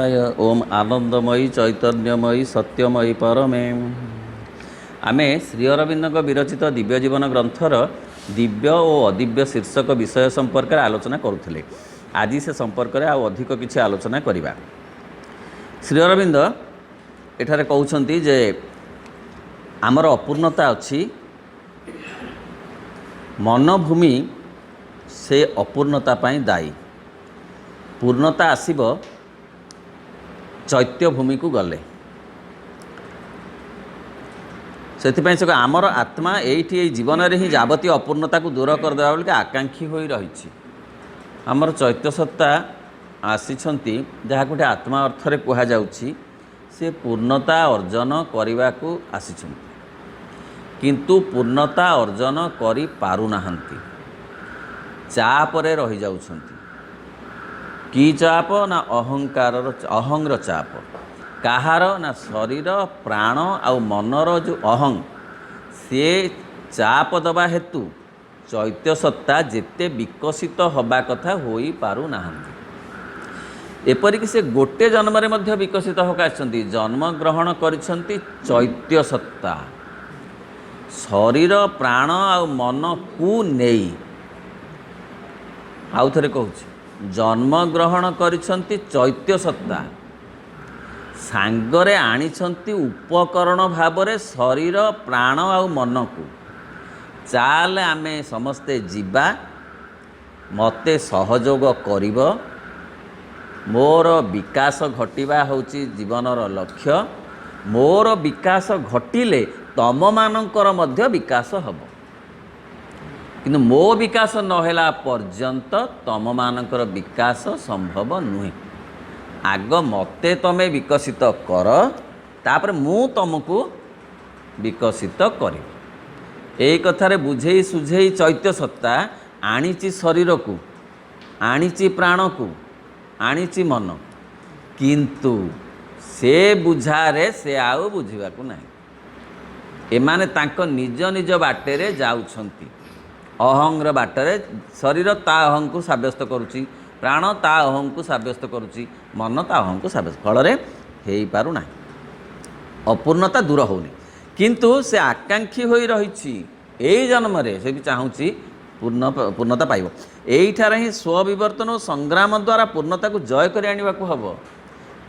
गोविंदाय ओम आनंदमयी चैतन्यमयी सत्यमयी परमे आमे श्री अरविंद विरचित दिव्य जीवन ग्रंथर दिव्य और अदिव्य शीर्षक विषय संपर्क आलोचना करुले। आज से संपर्क में अधिक किसी आलोचना करवा। श्री अरविंद एठारे कहते जे आमर अपूर्णता अच्छी मनभूमि से अपूर्णता पाई दायी। पूर्णता आसीब चैत्य भूमि को गले से आमर आत्मा ये जीवन में ही जावतीय अपूर्णता को दूर करदे बोल आकांक्षी हो रही। आमर चैत्य सत्ता आसी जहाँ गोटे आत्मा अर्थ रे कह जाउछि से पूर्णता अर्जन करने को आसी किंतु पूर्णता अर्जन करि पारु नाहंती। चाप रे रही जाउछंती। की चाप ना अहंकार अहंगर चाप कहार ना शरीर प्राण आउ मनर जो अहं से चाप दबा हेतु चैत्य सत्ता जेते विकसित हवा कथा होई पारु नाहंती। एपरिक से गोटे जन्म रे मध्य विकसित होका आछंती। जन्म ग्रहण करिसंती चैत्य सत्ता शरीर प्राण आउ मन को नेई। आउ थरे कहूछि जन्म ग्रहण करिसंती चैत्य सत्ता सांगरे आनिछंती उपकरण भावरे शरीर प्राण आउ मन को। चाल आमे समस्ते जीवा मते सहयोग करिब मोर विकास घटिबा होची जीवनर लक्ष्य। मोर विकास घटिले तम मानकर मध्य विकास हबो किंतु मो विकास नहेला पर्यंत तम मानकर विकास संभव नुहे। आग मते तमे विकसित कर तापर मु तुमको विकसित कर। यही कथारे बुझेई सुझेई चैत्य सत्ता आनीची शरीर को आनीची प्राण को आनीची मन किंतु से बुझारे से आउ बुझिबा को नाही। एमाने तांको निज निज बाटेरे जाउछंती। अहंग्र बाटरे शरीर ता अहं को साब्यस्त करुच्ची प्राण ता अहं को साब्यस्त करुच्ची मन ता अहं को साब्यस्त फल हो पारु ना। अपूर्णता दूर होनी किंतु से आकांक्षी हो रही। यही जन्म रे से भी चाहूँगी पूर्णता पाइब। यहीठार ही स्वविवर्तन और संग्राम द्वारा पूर्णता को जय कर आने को हम।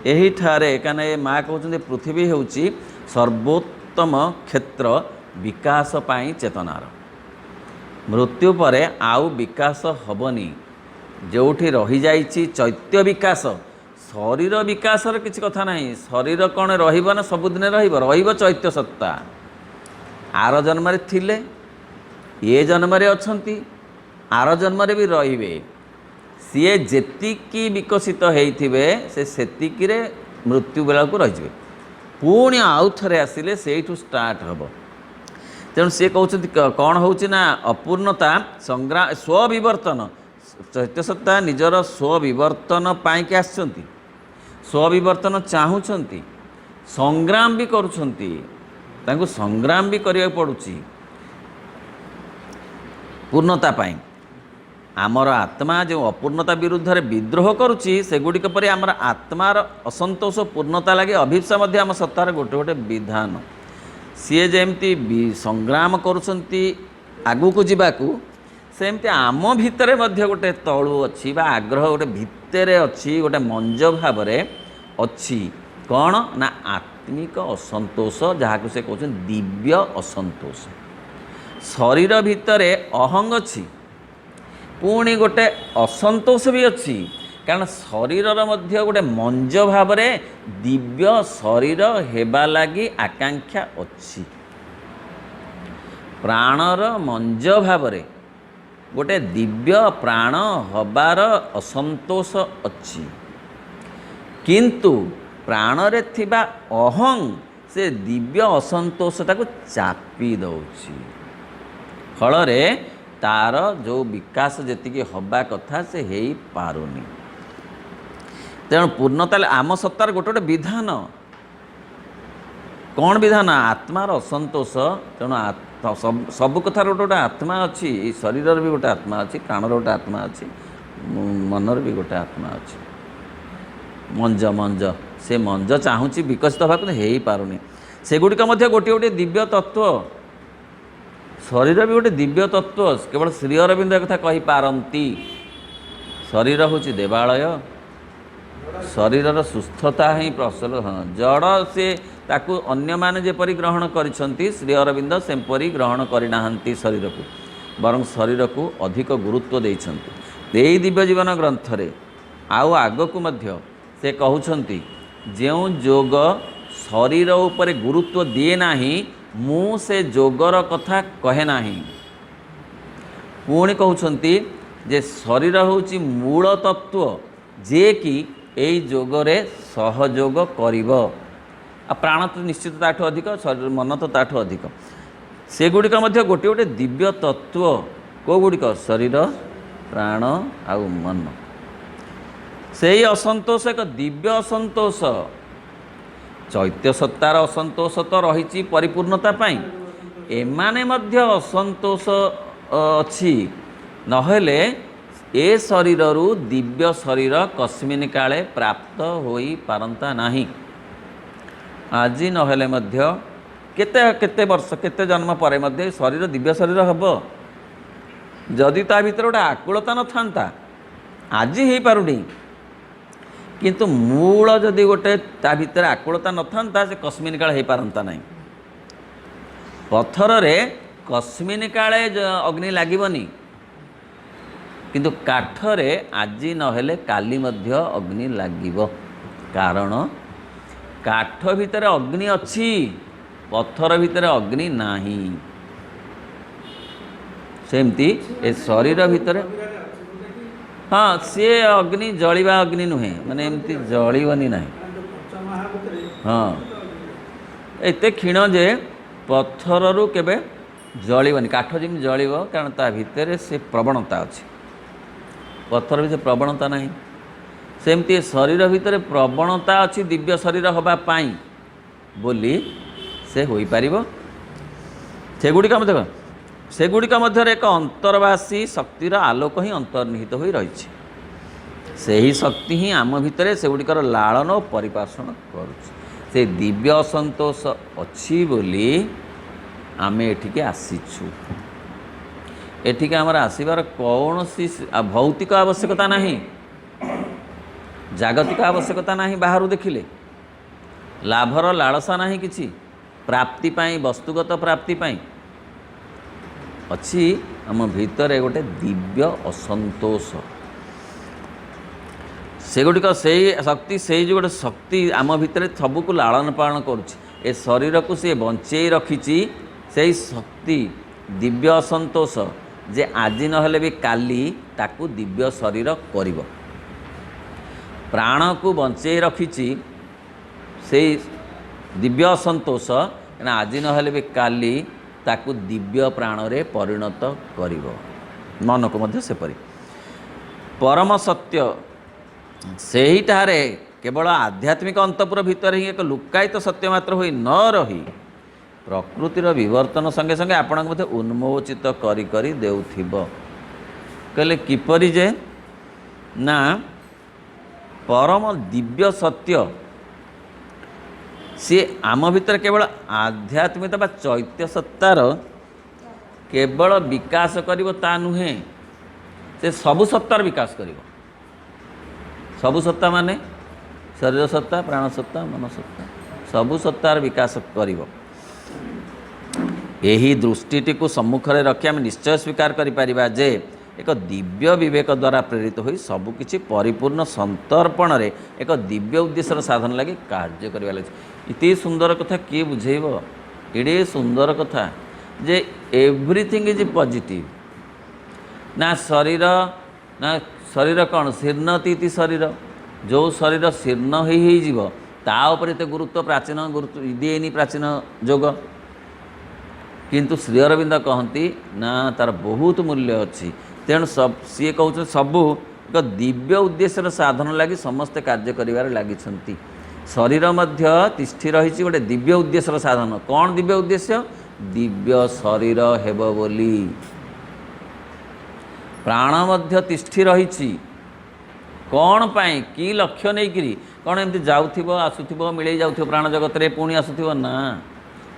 यही ठारे कहीं माँ कहते पृथ्वी हूँ सर्वोत्तम क्षेत्र विकास पाई चेतनार। मृत्यु पर आउ विकास हबनी। जोठी रही जाइछि चैत्य विकास शरीर विकास किसी कथा नहीं। शरीर कौन रहिब ना सबुदिन रहिब चैत्य सत्ता। आर जन्म रे थिले ये जन्म रे अछंती आर जन्म रे भी रहिबे। सीए जेतिकी विकसित होइथिबे से सेतिकी रे मृत्यु बेला को रहिबे। पुणी आउ थरे आसिले सेठू स्टार्ट हबो। तेणु सी कहते कौन होना अपूर्णता संग्राम स्वविवर्तन चैत्य सत्ता निजर स्वविवर्तन पाई आसचंती। स्वविवर्तन चाहूँगी संग्राम भी करुछंती। तांको संग्राम भी करिया पड़ुची पूर्णता पाई। आमर आत्मा जो अपूर्णता विरुद्ध रे विद्रोह करुची सेगुड़िक पर आमर आत्मार असंतोष पूर्णता लगे अभिप्सा मध्य आम सत्तार गोटे गोटे विधान। सी जमती संग्राम करुछंती आगु को जीवाकू सेमती आम भितरे मध्य गोटे तलु अच्छी बा आग्रह गोटे भितरे अच्छी गोटे मंज भाव अच्छी कौन ना आत्मिक असंतोष जहाँ को से कहते दिव्य असंतोष। शरीर भितरे अहंग अच्छी पुणी गोटे असंतोष भी अच्छी कारण शरीर मध्य गोटे मंज भाव दिव्य शरीर हेबा लगी आकांक्षा अच्छी। प्राणर मंज भाव गोटे दिव्य प्राण हबार असंतोष अच्छी किंतु प्राण रे थिबा अहं से दिव्य असंतोषटा को चापी दउछि। फल तार जो विकास जेतिकी हबा कथा से हेई पारुनी। तेणु पूर्णता आम सत्तार गोटे गोटे विधान कौन विधान आत्मार असंतोष। तेणु सब कथार गोटे गोटे आत्मा अच्छी। शरीर भी गोटे आत्मा अच्छी प्राणर गोटे आत्मा अच्छी मनर भी गोटे आत्मा अच्छी। ମଞ୍ଜ ସେ ମଞ୍ଜ ଚାହୁଁଛି ବିକଶିତ ହେବାକୁ କିନ୍ତୁ ହେଇପାରୁନି। ସେଗୁଡ଼ିକ ମଧ୍ୟ ଗୋଟିଏ ଗୋଟିଏ ଦିବ୍ୟ ତତ୍ତ୍ୱ। ଶରୀର ବି ଗୋଟେ ଦିବ୍ୟ ତତ୍ତ୍ୱ। କେବଳ ଶ୍ରୀ ଅରବିନ୍ଦ କଥା କହିପାରନ୍ତି। ଶରୀର ହେଉଛି ଦେବାଳୟ, ଶରୀରର ସୁସ୍ଥତା ହିଁ ଜଡ଼ ସେ ତାକୁ ଅନ୍ୟମାନେ ଯେପରି ଗ୍ରହଣ କରିଛନ୍ତି ଶ୍ରୀ ଅରବିନ୍ଦ ସେପରି ଗ୍ରହଣ କରିନାହାନ୍ତି ଶରୀରକୁ, ବରଂ ଶରୀରକୁ ଅଧିକ ଗୁରୁତ୍ୱ ଦେଇଛନ୍ତି। ଏହି ଦିବ୍ୟ ଜୀବନ ଗ୍ରନ୍ଥରେ ଆଉ ଆଗକୁ ମଧ୍ୟ ସେ କହୁଛନ୍ତି ଯେଉଁ ଯୋଗ ଶରୀର ଉପରେ ଗୁରୁତ୍ୱ ଦିଏ ନାହିଁ ମୁଁ ସେ ଯୋଗର କଥା କହେ ନାହିଁ। ପୁଣି କହୁଛନ୍ତି ଯେ ଶରୀର ହେଉଛି ମୂଳ ତତ୍ତ୍ୱ ଯିଏକି ଏଇ ଯୋଗରେ ସହଯୋଗ କରିବ। ଆଉ ପ୍ରାଣ ତ ନିଶ୍ଚିତ ତାଠୁ ଅଧିକ, ଶରୀର ମନ ତ ତାଠୁ ଅଧିକ। ସେଗୁଡ଼ିକ ମଧ୍ୟ ଗୋଟିଏ ଗୋଟିଏ ଦିବ୍ୟ ତତ୍ତ୍ୱ। କେଉଁଗୁଡ଼ିକ? ଶରୀର, ପ୍ରାଣ ଆଉ ମନ। ସେଇ ଅସନ୍ତୋଷ ଏକ ଦିବ୍ୟ ଅସନ୍ତୋଷ। ଚୈତ୍ୟ ସତ୍ତାର ଅସନ୍ତୋଷ ତ ରହିଛି ପରିପୂର୍ଣ୍ଣତା ପାଇଁ, ଏମାନେ ମଧ୍ୟ ଅସନ୍ତୋଷ ଅଛି। ନହେଲେ ଏ ଶରୀରରୁ ଦିବ୍ୟ ଶରୀର କସ୍ମିନ୍ କାଳେ ପ୍ରାପ୍ତ ହୋଇପାରନ୍ତା ନାହିଁ। ଆଜି ନହେଲେ ମଧ୍ୟ କେତେ କେତେ ବର୍ଷ କେତେ ଜନ୍ମ ପରେ ମଧ୍ୟ ଶରୀର ଦିବ୍ୟ ଶରୀର ହେବ। ଯଦି ତା ଭିତରେ ଗୋଟେ ଆକୁଳତା ନଥାନ୍ତା, ଆଜି ହେଇପାରୁନି, କିନ୍ତୁ ମୂଳ ଯଦି ଗୋଟେ ତା ଭିତରେ ଆକୁଳତା ନଥାନ୍ତା ସେ କସ୍ମିନ୍ କାଳେ ହେଇପାରନ୍ତା ନାହିଁ। ପଥରରେ କସ୍ମିନ୍ କାଳେ ଅଗ୍ନି ଲାଗିବନି, କିନ୍ତୁ କାଠରେ ଆଜି ନହେଲେ କାଲି ମଧ୍ୟ ଅଗ୍ନି ଲାଗିବ। କାରଣ କାଠ ଭିତରେ ଅଗ୍ନି ଅଛି, ପଥର ଭିତରେ ଅଗ୍ନି ନାହିଁ। ସେମିତି ଏ ଶରୀର ଭିତରେ ହଁ ସିଏ ଅଗ୍ନି ଜଳିବା ଅଗ୍ନି ନୁହେଁ, ମାନେ ଏମିତି ଜଳିବନି ନାହିଁ। ହଁ ଏତେ କ୍ଷୀଣ ଯେ ପଥରରୁ କେବେ ଜଳିବନି। କାଠ ଯେମିତି ଜଳିବ କାରଣ ତା ଭିତରେ ସେ ପ୍ରବଣତା ଅଛି, ପଥର ଭିତରେ ପ୍ରବଣତା ନାହିଁ। ସେମିତି ଏ ଶରୀର ଭିତରେ ପ୍ରବଣତା ଅଛି ଦିବ୍ୟ ଶରୀର ହେବା ପାଇଁ ବୋଲି ସେ ହୋଇପାରିବ। ସେଗୁଡ଼ିକ ମଧ୍ୟରେ ଏକ ଅନ୍ତର୍ବାସୀ ଶକ୍ତିର ଆଲୋକ ହିଁ ଅନ୍ତର୍ନିହିତ ହୋଇ ରହିଛି। ସେହି ଶକ୍ତି ହିଁ ଆମ ଭିତରେ ସେଗୁଡ଼ିକର ଲାଳନ ଓ ପରିପୋଷଣ କରୁଛି। ସେ ଦିବ୍ୟ ଅସନ୍ତୋଷ ଅଛି ବୋଲି ଆମେ ଏଠିକି ଆସିଛୁ। ଏଠିକି ଆମର ଆସିବାର କୌଣସି ଭୌତିକ ଆବଶ୍ୟକତା ନାହିଁ, ଜାଗତିକ ଆବଶ୍ୟକତା ନାହିଁ। ବାହାରୁ ଦେଖିଲେ ଲାଭର ଲାଳସା ନାହିଁ କିଛି, ପ୍ରାପ୍ତି ପାଇଁ, ବସ୍ତୁଗତ ପ୍ରାପ୍ତି ପାଇଁ। ଅଛି ଆମ ଭିତରେ ଗୋଟେ ଦିବ୍ୟ ଅସନ୍ତୋଷ। ସେଗୁଡ଼ିକ ସେଇ ଶକ୍ତି, ସେଇ ଯେଉଁ ଗୋଟେ ଶକ୍ତି ଆମ ଭିତରେ ସବୁକୁ ଲାଳନ ପାଳନ କରୁଛି। ଏ ଶରୀରକୁ ସେ ବଞ୍ଚେଇ ରଖିଛି। ସେଇ ଶକ୍ତି ଦିବ୍ୟ ଅସନ୍ତୋଷ ଯେ ଆଜି ନହେଲେ ବି କାଲି ତାକୁ ଦିବ୍ୟ ଶରୀର କରିବ। ପ୍ରାଣକୁ ବଞ୍ଚେଇ ରଖିଛି ସେଇ ଦିବ୍ୟ ଅସନ୍ତୋଷ, ଆଜି ନହେଲେ ବି କାଲି ତାକୁ ଦିବ୍ୟ ପ୍ରାଣରେ ପରିଣତ କରିବ। ମନକୁ ମଧ୍ୟ ସେପରି। ପରମ ସତ୍ୟ ସେହିଠାରେ କେବଳ ଆଧ୍ୟାତ୍ମିକ ଅନ୍ତପୁର ଭିତରେ ହିଁ ଏକ ଲୁକାୟିତ ସତ୍ୟ ମାତ୍ର ହୋଇ ନ ରହି ପ୍ରକୃତିର ବିବର୍ତ୍ତନ ସଙ୍ଗେ ସଙ୍ଗେ ଆପଣଙ୍କୁ ମଧ୍ୟ ଉନ୍ମୋଚିତ କରି କରି ଦେଉଥିବ। କହିଲେ କିପରି ଯେ ନା ପରମ ଦିବ୍ୟ ସତ୍ୟ ସିଏ ଆମ ଭିତରେ କେବଳ ଆଧ୍ୟାତ୍ମିକତା ବା ଚୈତ୍ୟ ସତ୍ତାର କେବଳ ବିକାଶ କରିବ ତା ନୁହେଁ, ସେ ସବୁ ସତ୍ତାର ବିକାଶ କରିବ। ସବୁ ସତ୍ତା ମାନେ ଶରୀର ସତ୍ତା, ପ୍ରାଣ ସତ୍ତା, ମନ ସତ୍ତା, ସବୁ ସତ୍ତାର ବିକାଶ କରିବ। ଏହି ଦୃଷ୍ଟିଟିକୁ ସମ୍ମୁଖରେ ରଖି ଆମେ ନିଶ୍ଚୟ ସ୍ୱୀକାର କରିପାରିବା ଯେ ଏକ ଦିବ୍ୟ ବିବେକ ଦ୍ୱାରା ପ୍ରେରିତ ହୋଇ ସବୁକିଛି ପରିପୂର୍ଣ୍ଣ ସନ୍ତର୍ପଣରେ ଏକ ଦିବ୍ୟ ଉଦ୍ଦେଶ୍ୟର ସାଧନ ଲାଗି କାର୍ଯ୍ୟ କରିବା ଲାଗିଛି। ଏତେ ସୁନ୍ଦର କଥା କିଏ ବୁଝେଇବ? ଏଡ଼େ ସୁନ୍ଦର କଥା ଯେ ଏଭ୍ରିଥିଙ୍ଗ ଇଜ୍ ପଜିଟିଭ୍। ନା ଶରୀର କ'ଣ ଶୀର୍ଣ୍ଣତି ଇତି ଶରୀର, ଯେଉଁ ଶରୀର ଶୀର୍ଣ୍ଣ ହେଇଯିବ ତା ଉପରେ ଏତେ ଗୁରୁତ୍ୱ ଦିଏନି ପ୍ରାଚୀନ ଯୋଗ। କିନ୍ତୁ ଶ୍ରୀ ଅରବିନ୍ଦ କହନ୍ତି ନା ତାର ବହୁତ ମୂଲ୍ୟ ଅଛି। ତେଣୁ ସିଏ କହୁଛନ୍ତି ସବୁ ଏକ ଦିବ୍ୟ ଉଦ୍ଦେଶ୍ୟର ସାଧନ ଲାଗି ସମସ୍ତେ କାର୍ଯ୍ୟ କରିବାରେ ଲାଗିଛନ୍ତି। ଶରୀର ମଧ୍ୟ ତିଷ୍ଠି ରହିଛି ଗୋଟେ ଦିବ୍ୟ ଉଦ୍ଦେଶ୍ୟର ସାଧନ। କ'ଣ ଦିବ୍ୟ ଉଦ୍ଦେଶ୍ୟ? ଦିବ୍ୟ ଶରୀର ହେବ ବୋଲି। ପ୍ରାଣ ମଧ୍ୟ ତିଷ୍ଠି ରହିଛି କ'ଣ ପାଇଁ? କି ଲକ୍ଷ୍ୟ ନେଇକିରି? କ'ଣ ଏମିତି ଯାଉଥିବ ଆସୁଥିବ ମିଳେଇ ଯାଉଥିବ ପ୍ରାଣ ଜଗତରେ ପୁଣି ଆସୁଥିବ ନା,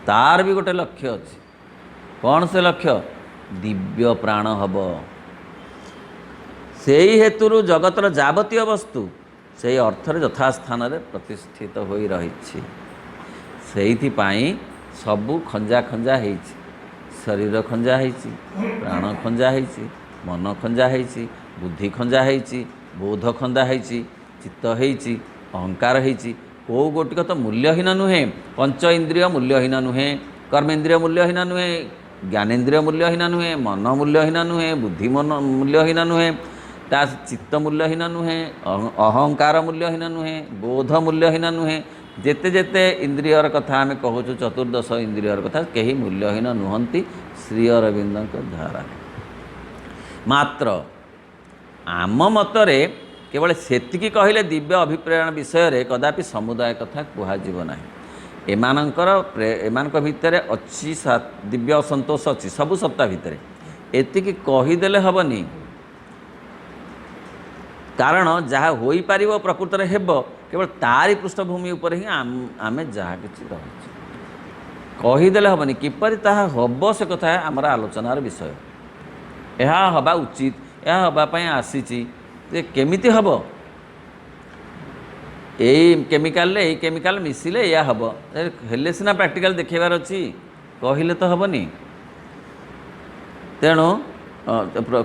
ତାର ବି ଗୋଟେ ଲକ୍ଷ୍ୟ ଅଛି। କ'ଣ ସେ ଲକ୍ଷ୍ୟ? ଦିବ୍ୟ ପ୍ରାଣ ହେବ। ସେଇ ହେତୁରୁ ଜଗତର ଯାବତୀୟ ବସ୍ତୁ ସେଇ ଅର୍ଥରେ ଯଥାସ୍ଥାନରେ ପ୍ରତିଷ୍ଠିତ ହୋଇ ରହିଛି। ସେଇଥିପାଇଁ ସବୁ ଖଞ୍ଜା ଖଞ୍ଜା ହେଇଛି। ଶରୀର ଖଞ୍ଜା ହେଇଛି, ପ୍ରାଣ ଖଞ୍ଜା ହେଇଛି, ମନ ଖଞ୍ଜା ହେଇଛି, ବୁଦ୍ଧି ଖଞ୍ଜା ହେଇଛି, ବୋଧ ଖଞ୍ଜା ହେଇଛି, ଚିତ୍ତ ହେଇଛି, ଅହଙ୍କାର ହେଇଛି। କେଉଁ ଗୋଟିକ ତ ମୂଲ୍ୟହୀନ ନୁହେଁ। ପଞ୍ଚ ଇନ୍ଦ୍ରିୟ ମୂଲ୍ୟହୀନ ନୁହେଁ, କର୍ମେନ୍ଦ୍ରିୟ ମୂଲ୍ୟହୀନ ନୁହେଁ, ଜ୍ଞାନେନ୍ଦ୍ରିୟ ମୂଲ୍ୟହୀନ ନୁହେଁ, ମନ ମୂଲ୍ୟହୀନ ନୁହେଁ, ବୁଦ୍ଧି ମନ ମୂଲ୍ୟହୀନ ନୁହେଁ, ତା ଚିତ୍ତ ମୂଲ୍ୟହୀନ ନୁହେଁ, ଅହଙ୍କାର ମୂଲ୍ୟହୀନ ନୁହେଁ, ବୋଧ ମୂଲ୍ୟହୀନ ନୁହେଁ। ଯେତେ ଯେତେ ଇନ୍ଦ୍ରିୟର କଥା ଆମେ କହୁଛୁ, ଚତୁର୍ଦ୍ଦଶ ଇନ୍ଦ୍ରିୟର କଥା, କେହି ମୂଲ୍ୟହୀନ ନୁହନ୍ତି ଶ୍ରୀ ଅରବିନ୍ଦଙ୍କ ଧାରାରେ। ମାତ୍ର ଆମ ମତରେ କେବଳ ସେତିକି କହିଲେ ଦିବ୍ୟ ଅଭିପ୍ରେରଣ ବିଷୟରେ କଦାପି ସମୁଦାୟ କଥା କୁହାଯିବ ନାହିଁ। ଏମାନଙ୍କ ଭିତରେ ଅଛି ଦିବ୍ୟ ସନ୍ତୋଷ ଅଛି ସବୁ ସତ୍ତା ଭିତରେ, ଏତିକି କହିଦେଲେ ହେବନି। କାରଣ ଯାହା ହୋଇପାରିବ ପ୍ରକୃତରେ ହେବ, କେବଳ ତାରି ପୃଷ୍ଠଭୂମି ଉପରେ ହିଁ ଆମେ ଯାହା କିଛି ରହିଛୁ। କହିଦେଲେ ହେବନି। କିପରି ତାହା ହେବ ସେ କଥା ଆମର ଆଲୋଚନାର ବିଷୟ। ଏହା ହେବା ଉଚିତ, ଏହା ହେବା ପାଇଁ ଆସିଛି। ଯେ କେମିତି ହେବ? ଏଇ କେମିକାଲରେ ଏଇ କେମିକାଲ ମିଶିଲେ ଏଇଆ ହେବ, ହେଲେ ସିନା ପ୍ରାକ୍ଟିକାଲ ଦେଖେଇବାର ଅଛି, କହିଲେ ତ ହେବନି। ତେଣୁ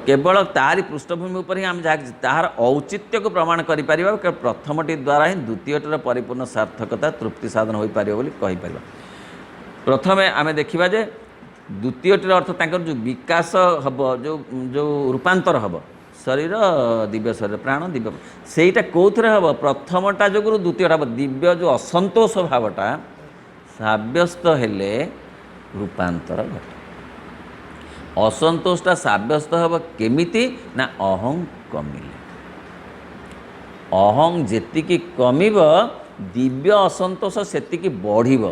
କେବଳ ତାରି ପୃଷ୍ଠଭୂମି ଉପରେ ହିଁ ଆମେ ଯାହା କିଛି ତାହାର ଔଚିତ୍ୟକୁ ପ୍ରମାଣ କରିପାରିବା। ପ୍ରଥମଟି ଦ୍ୱାରା ହିଁ ଦ୍ୱିତୀୟଟିର ପରିପୂର୍ଣ୍ଣ ସାର୍ଥକତା ତୃପ୍ତି ସାଧନ ହୋଇପାରିବ ବୋଲି କହିପାରିବା। ପ୍ରଥମେ ଆମେ ଦେଖିବା ଯେ ଦ୍ୱିତୀୟଟିର ଅର୍ଥ ତାଙ୍କର ଯେଉଁ ବିକାଶ ହେବ, ଯେଉଁ ରୂପାନ୍ତର ହେବ, ଶରୀର ଦିବ୍ୟ ଶରୀର, ପ୍ରାଣ ଦିବ୍ୟ, ସେଇଟା କେଉଁଥିରେ ହେବ? ପ୍ରଥମଟା ଯୋଗୁଁ ଦ୍ୱିତୀୟଟା ହେବ। ଦିବ୍ୟ ଯେଉଁ ଅସନ୍ତୋଷ ଭାବଟା ସାବ୍ୟସ୍ତ ହେଲେ ରୂପାନ୍ତର ଘଟେ। ଅସନ୍ତୋଷଟା ସାବ୍ୟସ୍ତ ହେବ କେମିତି? ନା ଅହଂ କମିଲେ। ଅହଂ ଯେତିକି କମିବ ଦିବ୍ୟ ଅସନ୍ତୋଷ ସେତିକି ବଢ଼ିବ।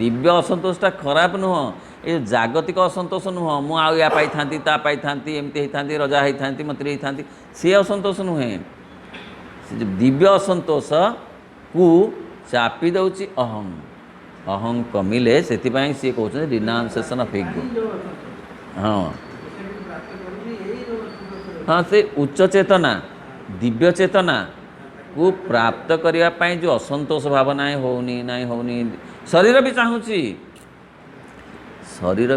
ଦିବ୍ୟ ଅସନ୍ତୋଷଟା ଖରାପ ନୁହଁ, ଏ ଜାଗତିକ ଅସନ୍ତୋଷ ନୁହଁ। ମୁଁ ଆଉ ୟା ପାଇଥାନ୍ତି, ତା ପାଇଥାନ୍ତି, ଏମିତି ହେଇଥାନ୍ତି, ରଜା ହେଇଥାନ୍ତି, ମନ୍ତ୍ରୀ ହେଇଥାନ୍ତି, ସେ ଅସନ୍ତୋଷ ନୁହେଁ। ସେ ଯେଉଁ ଦିବ୍ୟ ଅସନ୍ତୋଷକୁ ଚାପି ଦେଉଛି ଅହଂ। ଅହଂ କମିଲେ ସେଥିପାଇଁ ସିଏ କହୁଛନ୍ତି ରିନାଉନ୍ସିଏସନ୍ ଅଫ୍ ଇଗୋ। ହଁ ହଁ, ସେ ଉଚ୍ଚ ଚେତନା, ଦିବ୍ୟ ଚେତନାକୁ ପ୍ରାପ୍ତ କରିବା ପାଇଁ ଯେଉଁ ଅସନ୍ତୋଷ ଭାବନା ହେଉନି, ଶରୀର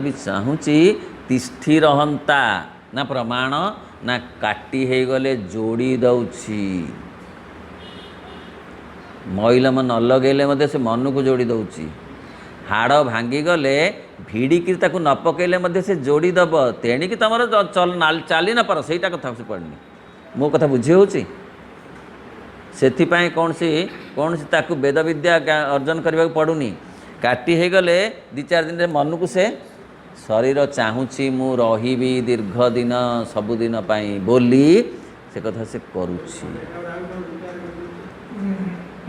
ବି ଚାହୁଁଛି, ତିଷ୍ଠି ରହନ୍ତା ନା ପ୍ରମାଣ, ନା କାଟି ହେଇଗଲେ ଯୋଡ଼ି ଦେଉଛି। ମଇଲମ ନ ଲଗେଇଲେ ମଧ୍ୟ ସେ ମନକୁ ଯୋଡ଼ି ଦେଉଛି। ହାଡ଼ ଭାଙ୍ଗିଗଲେ ଭିଡ଼ିକିରି ତାକୁ ନ ପକାଇଲେ ମଧ୍ୟ ସେ ଯୋଡ଼ି ଦେବ। ତେଣିକି ତୁମର ଚାଲି ନ ପାର, ସେଇଟା କଥା ସେ ପଡ଼ିନି। ମୋ କଥା ବୁଝି ହେଉଛି? ସେଥିପାଇଁ କୌଣସି ତାକୁ ବେଦ ବିଦ୍ୟା ଅର୍ଜନ କରିବାକୁ ପଡ଼ୁନି। କାଟି ହେଇଗଲେ 2-4 ଦିନରେ ମନକୁ ସେ ଶରୀର ଚାହୁଁଛି ମୁଁ ରହିବି ଦୀର୍ଘ ଦିନ ସବୁଦିନ ପାଇଁ ବୋଲି ସେ କଥା ସେ କରୁଛି।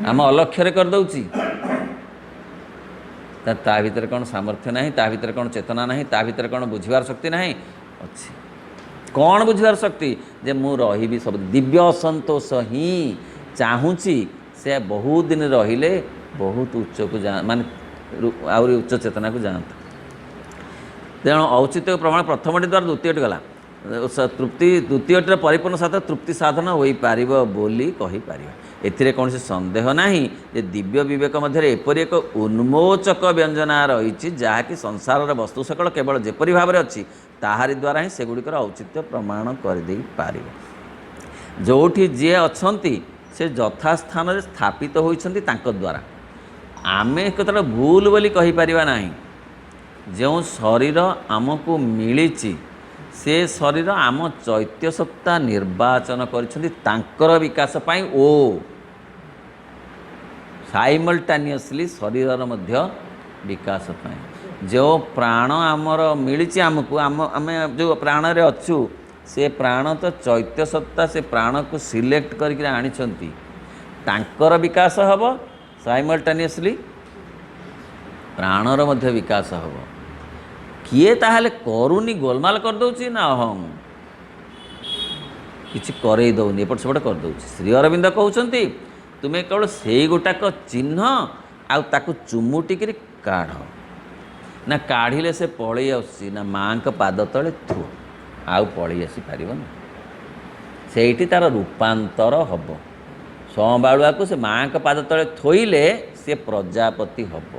ଆମ ଅଲକ୍ଷ୍ୟରେ କରିଦେଉଛି। ତା ଭିତରେ କ'ଣ ସାମର୍ଥ୍ୟ ନାହିଁ? ତା ଭିତରେ କ'ଣ ଚେତନା ନାହିଁ? ତା ଭିତରେ କ'ଣ ବୁଝିବାର ଶକ୍ତି ନାହିଁ? ଅଛି। କ'ଣ ବୁଝିବାର ଶକ୍ତି? ଯେ ମୁଁ ରହିବି ସବୁ। ଦିବ୍ୟ ଅସନ୍ତୋଷ ହିଁ ଚାହୁଁଛି ସେ ବହୁତ ଦିନ ରହିଲେ ବହୁତ ଉଚ୍ଚକୁ ମାନେ ଆହୁରି ଉଚ୍ଚ ଚେତନାକୁ ଯାଆନ୍ତୁ। ତେଣୁ ଔଚିତ୍ୟ ପ୍ରମାଣ ପ୍ରଥମଟି ଦ୍ୱାରା ଦ୍ୱିତୀୟଟି ଗଲା। ତୃପ୍ତି ଦ୍ୱିତୀୟଟିର ପରିପୂର୍ଣ୍ଣ ସାଧନ ତୃପ୍ତି ସାଧନ ହୋଇପାରିବ ବୋଲି କହିପାରିବା। ଏଥିରେ କୌଣସି ସନ୍ଦେହ ନାହିଁ ଯେ ଦିବ୍ୟ ବିବେକ ମଧ୍ୟରେ ଏପରି ଏକ ଉନ୍ମୋଚକ ବ୍ୟଞ୍ଜନା ରହିଛି ଯାହାକି ସଂସାରର ବସ୍ତୁ ସକଳ କେବଳ ଯେପରି ଭାବରେ ଅଛି ତାହାରି ଦ୍ୱାରା ହିଁ ସେଗୁଡ଼ିକର ଔଚିତ୍ୟ ପ୍ରମାଣ କରିଦେଇପାରିବ। ଯେଉଁଠି ଯିଏ ଅଛନ୍ତି ସେ ଯଥାସ୍ଥାନରେ ସ୍ଥାପିତ ହୋଇଛନ୍ତି ତାଙ୍କ ଦ୍ୱାରା। ଆମେ କେତେବେଳେ ଭୁଲ ବୋଲି କହିପାରିବା ନାହିଁ। ଯେଉଁ ଶରୀର ଆମକୁ ମିଳିଛି ସେ ଶରୀର ଆମ ଚୈତ୍ୟ ସତ୍ତା ନିର୍ବାଚନ କରିଛନ୍ତି ତାଙ୍କର ବିକାଶ ପାଇଁ ଓ ସାଇମଲ୍ଟାନିୟସଲି ଶରୀରର ମଧ୍ୟ ବିକାଶ ପାଇଁ। ଯେଉଁ ପ୍ରାଣ ଆମର ମିଳିଛି ଆମକୁ, ଆମେ ଯେଉଁ ପ୍ରାଣରେ ଅଛୁ ସେ ପ୍ରାଣ ତ ଚୈତ୍ୟ ସତ୍ତା ସେ ପ୍ରାଣକୁ ସିଲେକ୍ଟ କରିକି ଆଣିଛନ୍ତି, ତାଙ୍କର ବିକାଶ ହେବ ସାଇମଲ୍ଟାନିୟସଲି ପ୍ରାଣର ମଧ୍ୟ ବିକାଶ ହେବ। କିଏ ତାହେଲେ କରୁନି, ଗୋଲମାଲ କରିଦେଉଛି ନା ଅହଂ କିଛି କରେଇ ଦେଉନି, ଏପଟ ସେପଟ କରିଦେଉଛି। ଶ୍ରୀ ଅରବିନ୍ଦ କହୁଛନ୍ତି ତୁମେ କେବଳ ସେଇ ଗୋଟାକ ଚିହ୍ନ ଆଉ ତାକୁ ଚୁମୁଟିକିରି କାଢ଼। ନା କାଢ଼ିଲେ ସେ ପଳେଇ ଆସୁଛି ନା ମାଆଙ୍କ ପାଦ ତଳେ ଥୁ ଆଉ ପଳେଇ ଆସିପାରିବନି। ସେଇଠି ତା'ର ରୂପାନ୍ତର ହେବ। ସଂବାଳୁଆକୁ ସେ ମାଆଙ୍କ ପାଦ ତଳେ ଥୋଇଲେ ସେ ପ୍ରଜାପତି ହେବ।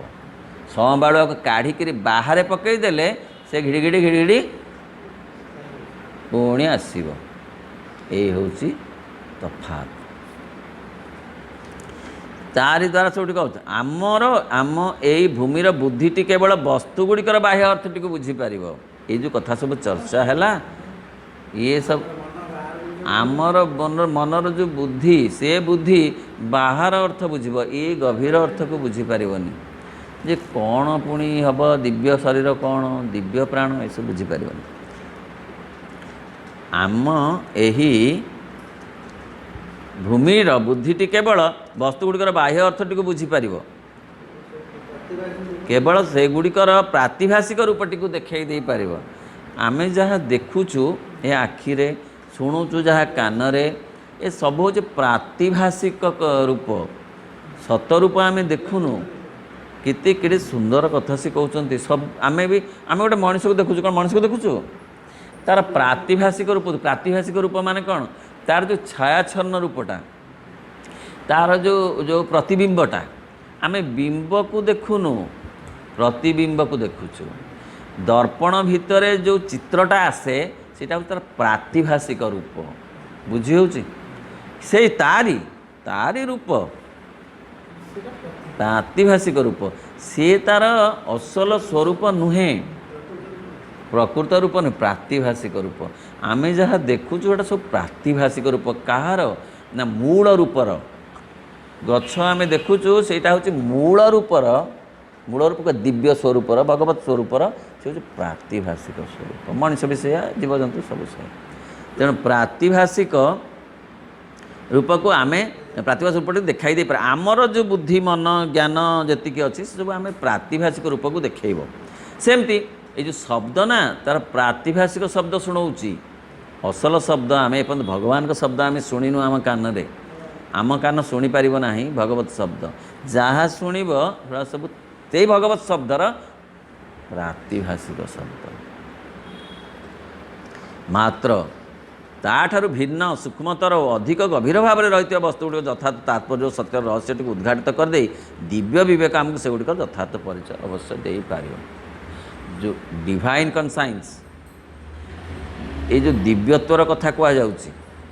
ସଂବାଳୁଆକୁ କାଢ଼ିକିରି ବାହାରେ ପକାଇଦେଲେ ସେ ଘିଡ଼ି ପୁଣି ଆସିବ। ଏଇ ହେଉଛି ତଫାତ୍। ତାରି ଦ୍ୱାରା ସବୁଠି କହୁଛି ଆମ ଏଇ ଭୂମିର ବୁଦ୍ଧିଟି କେବଳ ବସ୍ତୁଗୁଡ଼ିକର ବାହ୍ୟ ଅର୍ଥଟିକୁ ବୁଝିପାରିବ। ଏଇ ଯେଉଁ କଥା ସବୁ ଚର୍ଚ୍ଚା ହେଲା, ଇଏ ସବୁ ଆମର ମନର ଯେଉଁ ବୁଦ୍ଧି, ସେ ବୁଦ୍ଧି ବାହାର ଅର୍ଥ ବୁଝିବ, ଏଇ ଗଭୀର ଅର୍ଥକୁ ବୁଝିପାରିବନି। ଯେ କ'ଣ ପୁଣି ହେବ, ଦିବ୍ୟ ଶରୀର କ'ଣ, ଦିବ୍ୟ ପ୍ରାଣ, ଏସବୁ ବୁଝିପାରିବନି। ଆମ ଏହି ଭୂମିର ବୁଦ୍ଧିଟି କେବଳ ବସ୍ତୁଗୁଡ଼ିକର ବାହ୍ୟ ଅର୍ଥଟିକୁ ବୁଝିପାରିବ, କେବଳ ସେଗୁଡ଼ିକର ପ୍ରାତିଭାସିକ ରୂପଟିକୁ ଦେଖାଇ ଦେଇପାରିବ। ଆମେ ଯାହା ଦେଖୁଛୁ ଏ ଆଖିରେ, ଶୁଣୁଛୁ ଯାହା କାନରେ, ଏ ସବୁ ହେଉଛି ପ୍ରାତିଭାସିକ ରୂପ। ସତ ରୂପ ଆମେ ଦେଖୁନୁ। କେତେ ସୁନ୍ଦର କଥା ସେ କହୁଛନ୍ତି। ଆମେ ଗୋଟେ ମଣିଷକୁ ଦେଖୁଛୁ, କ'ଣ ମଣିଷକୁ ଦେଖୁଛୁ? ତା'ର ପ୍ରାତିଭାସିକ ରୂପ। ପ୍ରାତିଭାସିକ ରୂପ ମାନେ କ'ଣ? ତା'ର ଯେଉଁ ଛାୟାଚ୍ଛନ୍ନ ରୂପଟା, ତା'ର ଯେଉଁ ପ୍ରତିବିମ୍ବଟା। ଆମେ ବିମ୍ବକୁ ଦେଖୁନୁ, ପ୍ରତିବିମ୍ବକୁ ଦେଖୁଛୁ। ଦର୍ପଣ ଭିତରେ ଯେଉଁ ଚିତ୍ରଟା ଆସେ ସେଇଟା ହେଉଛି ତା'ର ପ୍ରାତିଭାସିକ ରୂପ। ବୁଝି ହେଉଛି? ସେଇ ତାରି ରୂପ, ପ୍ରାତିଭାସିକ ରୂପ। ସିଏ ତା'ର ଅସଲ ସ୍ୱରୂପ ନୁହେଁ, ପ୍ରକୃତ ରୂପ ନୁହେଁ, ପ୍ରାତିଭାସିକ ରୂପ। ଆମେ ଯାହା ଦେଖୁଛୁ ଏଇଟା ସବୁ ପ୍ରାତିଭାସିକ ରୂପ। କାହାର? ନା ମୂଳ ରୂପର। ଗଛ ଆମେ ଦେଖୁଛୁ, ସେଇଟା ହେଉଛି ମୂଳ ରୂପର ଦିବ୍ୟ ସ୍ୱରୂପର, ଭଗବତ ସ୍ୱରୂପର। ସେ ହେଉଛି ପ୍ରାତିଭାସିକ ସ୍ୱରୂପ। ମଣିଷ ବି ସେଇଆ, ଜୀବଜନ୍ତୁ ସବୁ ସେଇଆ। ତେଣୁ ପ୍ରାତିଭାସିକ ରୂପକୁ ଆମେ ପ୍ରାତିଭାସିକ ରୂପଟି ଦେଖାଇ ଦେଇପାରେ। ଆମର ଯେଉଁ ବୁଦ୍ଧି, ମନ, ଜ୍ଞାନ ଯେତିକି ଅଛି ସେସବୁ ଆମେ ପ୍ରାତିଭାସିକ ରୂପକୁ ଦେଖାଇବ। ସେମିତି ଏଇ ଯେଉଁ ଶବ୍ଦ ନା, ତା'ର ପ୍ରାତିଭାସିକ ଶବ୍ଦ ଶୁଣଉଛି। ଅସଲ ଶବ୍ଦ ଆମେ ଏପର୍ଯ୍ୟନ୍ତ ଭଗବାନଙ୍କ ଶବ୍ଦ ଆମେ ଶୁଣିନୁ ଆମ କାନରେ। ଆମ କାନ ଶୁଣିପାରିବ ନାହିଁ ଭଗବତ ଶବ୍ଦ। ଯାହା ଶୁଣିବ ସେଟା ସବୁ ସେଇ ଭଗବତ ଶବ୍ଦର ପ୍ରାତିଭାସିକ ଶବ୍ଦ। ମାତ୍ର ତାଠାରୁ ଭିନ୍ନ, ସୂକ୍ଷ୍ମତର ଓ ଅଧିକ ଗଭୀର ଭାବରେ ରହିଥିବା ବସ୍ତୁଗୁଡ଼ିକ ଯଥାର୍ଥ ତାତ୍ପର୍ଯ୍ୟ, ସତ୍ୟର ରହସ୍ୟଟିକୁ ଉଦ୍ଘାଟିତ କରିଦେଇ ଦିବ୍ୟ ବିବେକ ଆମକୁ ସେଗୁଡ଼ିକର ଯଥାର୍ଥ ପରିଚୟ ଅବଶ୍ୟ ଦେଇପାରିବ। ଯେଉଁ ଡିଭାଇନ୍ କନସାଇନ୍ସ, ଏଇ ଯେଉଁ ଦିବ୍ୟତ୍ୱର କଥା କୁହାଯାଉଛି,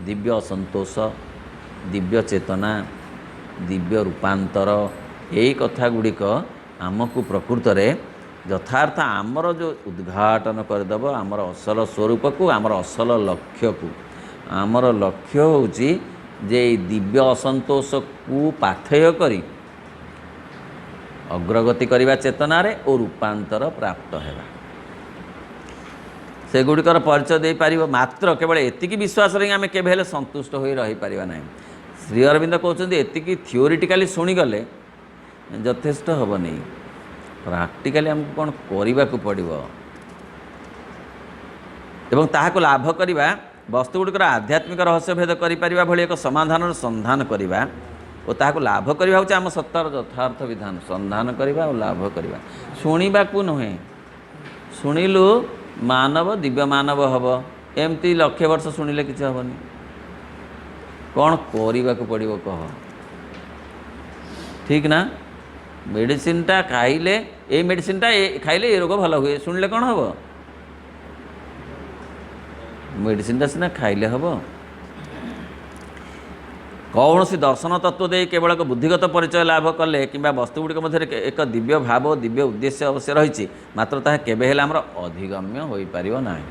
ଦିବ୍ୟ ଅସନ୍ତୋଷ, ଦିବ୍ୟ ଚେତନା, ଦିବ୍ୟ ରୂପାନ୍ତର, ଏଇ କଥାଗୁଡ଼ିକ ଆମକୁ ପ୍ରକୃତରେ ଯଥାର୍ଥ ଆମର ଯେଉଁ ଉଦ୍ଘାଟନ କରିଦେବ ଆମର ଅସଲ ସ୍ୱରୂପକୁ, ଆମର ଅସଲ ଲକ୍ଷ୍ୟକୁ। ଆମର ଲକ୍ଷ୍ୟ ହେଉଛି ଯେ ଏଇ ଦିବ୍ୟ ଅସନ୍ତୋଷକୁ ପାଥେୟ କରି ଅଗ୍ରଗତି କରିବା ଚେତନାରେ ଓ ରୂପାନ୍ତର ପ୍ରାପ୍ତ ହେବା। ସେଗୁଡ଼ିକର ପରିଚୟ ଦେଇପାରିବ। ମାତ୍ର କେବଳ ଏତିକି ବିଶ୍ୱାସରେ ହିଁ ଆମେ କେବେ ହେଲେ ସନ୍ତୁଷ୍ଟ ହୋଇ ରହିପାରିବା ନାହିଁ। ଶ୍ରୀ ଅରବିନ୍ଦ କହୁଛନ୍ତି ଏତିକି ଥିଓରିଟିକାଲି ଶୁଣିଗଲେ ଯଥେଷ୍ଟ ହେବନି। ପ୍ରାକ୍ଟିକାଲି ଆମକୁ କ'ଣ କରିବାକୁ ପଡ଼ିବ ଏବଂ ତାହାକୁ ଲାଭ କରିବା, ବସ୍ତୁଗୁଡ଼ିକର ଆଧ୍ୟାତ୍ମିକ ରହସ୍ୟଭେଦ କରିପାରିବା ଭଳି ଏକ ସମାଧାନର ସନ୍ଧାନ କରିବା ଓ ତାହାକୁ ଲାଭ କରିବା ହେଉଛି ଆମ ସତ୍ତାର ଯଥାର୍ଥ ବିଧାନ। ସନ୍ଧାନ କରିବା ଓ ଲାଭ କରିବା, ଶୁଣିବାକୁ ନୁହେଁ। ଶୁଣିଲୁ ମାନବ, ଦିବ୍ୟ ମାନବ ହେବ, ଏମିତି ଲକ୍ଷେ ବର୍ଷ ଶୁଣିଲେ କିଛି ହେବନି। କ'ଣ କରିବାକୁ ପଡ଼ିବ କହ? ଠିକ୍ ନା? ମେଡ଼ିସିନଟା ଖାଇଲେ, ଏଇ ମେଡ଼ିସିନଟା ଖାଇଲେ ଏ ରୋଗ ଭଲ ହୁଏ, ଶୁଣିଲେ କ'ଣ ହେବ? ମେଡ଼ିସିନଟା ସିନା ଖାଇଲେ ହେବ। କୌଣସି ଦର୍ଶନ ତତ୍ତ୍ୱ ଦେଇ କେବଳ ଏକ ବୁଦ୍ଧିଗତ ପରିଚୟ ଲାଭ କଲେ କିମ୍ବା ବସ୍ତୁଗୁଡ଼ିକ ମଧ୍ୟରେ ଏକ ଦିବ୍ୟ ଭାବ, ଦିବ୍ୟ ଉଦ୍ଦେଶ୍ୟ ଅବଶ୍ୟ ରହିଛି, ମାତ୍ର ତାହା କେବେ ହେଲେ ଆମର ଅଧିଗମ୍ୟ ହୋଇପାରିବ ନାହିଁ।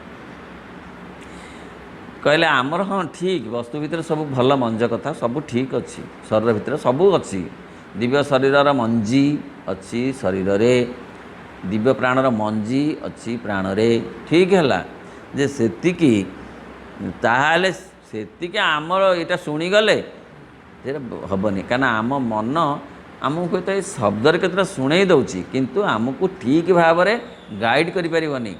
କହିଲେ ଆମର ହଁ ଠିକ୍, ବସ୍ତୁ ଭିତରେ ସବୁ ଭଲ ମଞ୍ଜ କଥା ସବୁ ଠିକ୍ ଅଛି, ଶରୀର ଭିତରେ ସବୁ ଅଛି। ଦିବ୍ୟ ଶରୀରର ମଞ୍ଜି ଅଛି ଶରୀରରେ, ଦିବ୍ୟ ପ୍ରାଣର ମଞ୍ଜି ଅଛି ପ୍ରାଣରେ। ଠିକ୍ ହେଲା ଯେ ସେତିକି, ତାହେଲେ ସେତିକି ଆମର ଏଇଟା ଶୁଣିଗଲେ ସେଇଟା ହେବନି। କାରଣ ଆମ ମନ ଆମକୁ ତ ଏଇ ଶବ୍ଦରେ କେତେଟା ଶୁଣେଇ ଦେଉଛି, କିନ୍ତୁ ଆମକୁ ଠିକ୍ ଭାବରେ ଗାଇଡ଼ କରିପାରିବନି।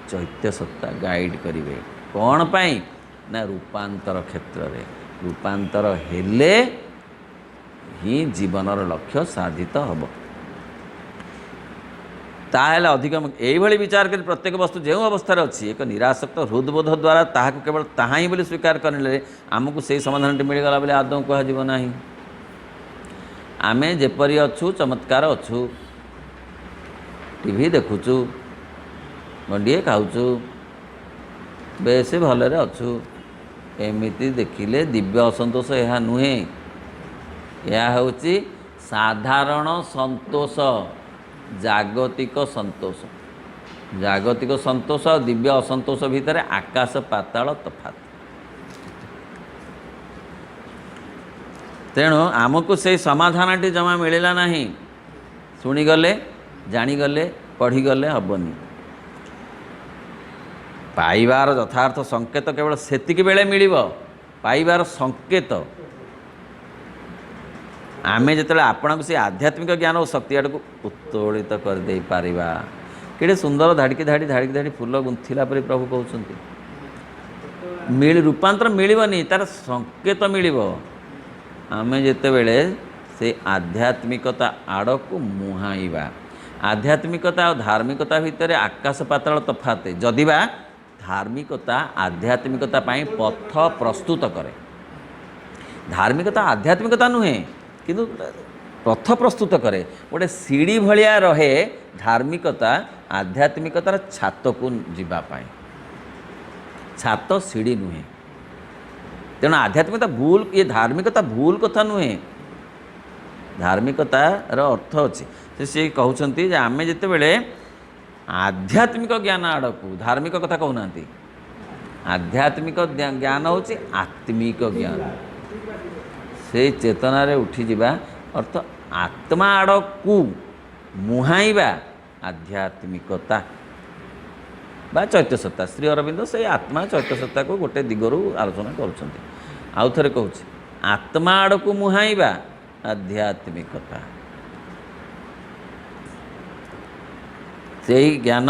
ଚୈତ୍ୟ ସତ୍ତା ଗାଇଡ଼ କରିବେ। କ'ଣ ପାଇଁ? ନା ରୂପାନ୍ତର କ୍ଷେତ୍ରରେ। रूपांतर हेले ही जीवनर लक्ष्य साधित हम। ताहेले अधिक यही विचार कर प्रत्येक वस्तु जो अवस्था अच्छी एक निरासक्त हृदबोध द्वारा ताहाको केवल ताहा ही बोली स्वीकार करने आमको से समाधान मिलगला बोले आदौ कह ना। आमे जेपरी अच्छु चमत्कार अच्छु टीवी देखुचु गंडिए खाऊचु बेस भलरे अच्छु एमिति देखिले दिव्य असंतोष यह नुहे। यह होची साधारण संतोष जागतिक संतोष। जागतिक संतोष और दिव्य असंतोष भितर आकाश पाताल तफात। तेणु आमको से समाधानटी जमा मिलला नहीं। शुणीगले जाणीगले पढ़ीगले हेनी। पाइबार यथार्थ संकेत केवल सेतिक बेले मिलिब। पाइबार संकेत आमे जिते आपण को से आध्यात्मिक ज्ञान और शक्ति आड़ को उत्तोलित कर दे पारिबा। केड़े सुंदर धाड़की धाड़ी धाड़की धाड़ी फूल गुंथिला परि प्रभु कहउछंती। मिल रूपांतर मिलिबनी तार संकेत मिलिब। आमे जिते बेले से आध्यात्मिकता आड़ को मुहाइबा। आध्यात्मिकता और धार्मिकता भितर आकाश पाताल तफात। जदिबा धार्मिकता आध्यात्मिकता पाई पथ प्रस्तुत करे। धार्मिकता आध्यात्मिकता नुहे किंतु पथ प्रस्तुत करे। गोटे सीढ़ी भलिया रहे धार्मिकता आध्यात्मिकतार छात को जीवाई। छात सीढ़ी नुहे। तेणु आध्यात्मिकता भूल ये धार्मिकता भूल कथा नुहे। धार्मिकतार अर्थ अच्छे से कहते आमे जिते बेले आध्यात्मिक ज्ञान आड़ को धार्मिक कथा कहूना। आध्यात्मिक ज्ञान हूँ आत्मिक ज्ञान। से चेतना रे उठी जिबा अर्थ आत्मा आड़ को मुहाइबा आध्यात्मिकता बा चैत्य सत्ता। श्री अरविंद से आत्मा चैत्य सत्ता को गोटे दिगरू आलोचना करुछंती। आउ थरे कहूँ आत्मा आड़ को मुहाइबा आध्यात्मिकता। से ज्ञान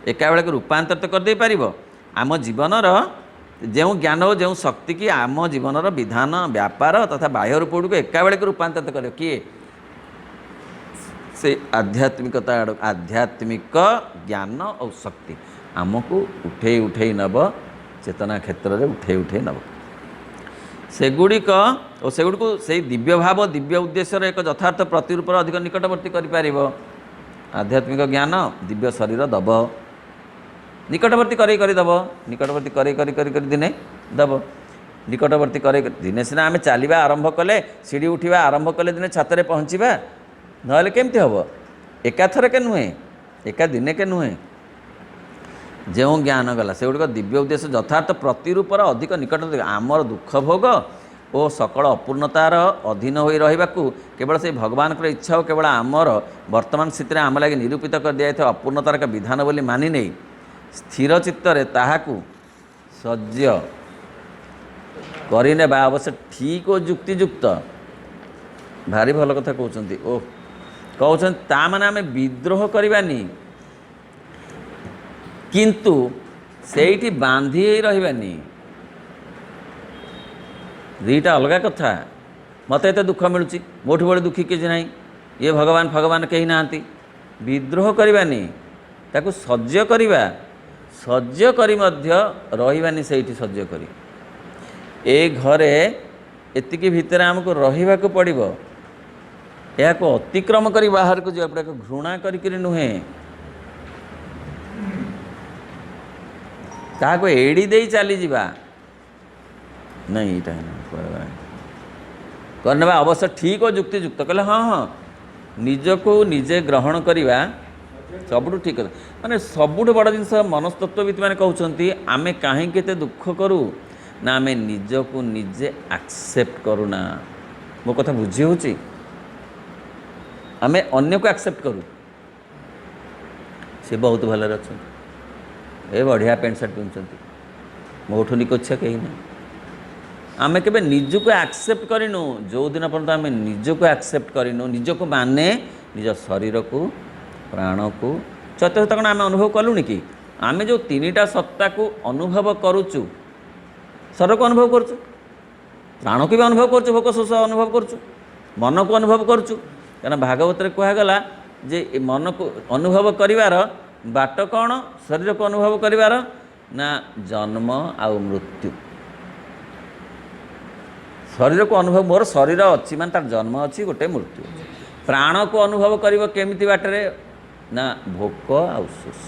एका बेले रूपांतरित कर दे पारिबो आम जीवनर जो ज्ञान हो जो शक्ति की आम जीवनर विधान व्यापार तथा बाह्य रूप गुड़ को एका बेले रूपांतरित कर किए से आध्यात्मिकता आध्यात्मिक ज्ञान और शक्ति आमको उठे उठे नब चेतना क्षेत्र में उठे उठे नब सेगुड़िक और सेगुड़ को से दिव्य भाव दिव्य उद्देश्य एक यथार्थ प्रतिरूप अधिक निकटवर्ती कर आध्यात्मिक ज्ञान दिव्य शरीर दब निकटवर्ती कर दब निकटवर्ती कर दिने दब निकटवर्ती कर दिने सीना आम चलवा आरंभ कले सीढ़ी उठा आरंभ कले दिने छाତରେ पहुँचवा नहले केमती हम एकाथर के नुहे एका दिने के नुहे। जो ज्ञान गला से गुड़िक दिव्य उद्देश्य यथार्थ प्रतिरूपर अधिक निकट आमर दुख भोग और सकल अपूर्णतार अधीन हो रहा केवल से भगवान को इच्छा हो केवल आमर वर्तमान स्थिति आम लगे निरूपित कर दिया अपूर्णतार एक विधान बोली मानि नहीं स्थिर चित्तरे ताहाकु सज्य करने अवश्य ठीक और युक्तियुक्त भारी भल कथा कहते ओ कहते ता माने आमे विद्रोह करवानी किंतु सेठी बांधी रही दुईटा अलग कथा। मत एत दुख मिलूँ मोठ बड़े दुखी किसी ना ये भगवान भगवान कहीं ना विद्रोह करवानी ताकू सज्य करवा सज्य करी मध्य रहिबानी सेठी सज्य करी ए घरे एतिकी भितर आमको रहिबा को पड़िबो। या को अतिक्रम करी बाहर को जो घृणा करी नुहे ताको एड़ी दे चली जावा नहीं यहाँ करने अवश्य ठीक और युक्तियुक्त कहले हाँ हाँ निजको निजे ग्रहण करवा सबुठ ठीक माने सबुठ बड़ जिनस मनस्तत्वविद मैंने कहते आमे कहीं केते दुख करूँ ना आमे निजको निजे एक्सेप्ट करूना। मो कथा बुझी होची आमे अन्य को एक्सेप्ट करूँ से बहुत भलरे अच्छा ए बढ़िया पेंट सार्ट पिंधुंट मोठू निकोच्छा कहीं ना आमे केबे निजको एक्सेप्ट करिनु जो दिन पर्यंत आमे निजको एक्सेप्ट करिनु निजको माने निज शरीर को प्राण को चैत्य सत्ता कौन आम अनुभव कलुनी कि आमे जो तीनिटा सत्ता को अनुभव करुचु शरीर को अनुभव करुचु प्राण को भी अनुभव करुँ, भोक शोष अनुभव करुँ, मन को अनुभव करुँ। कारण भागवत कहगला जे मन को अनुभव करिवार बाट कौन, शरीर को अनुभव करिवार ना जन्म आउ मृत्यु। शरीर को अनुभव, मोर शरीर अच्छी मान तार जन्म अच्छी गोटे मृत्यु। प्राण को अनुभव करिवो केमिति बाटरे ना भोक आउ शोष।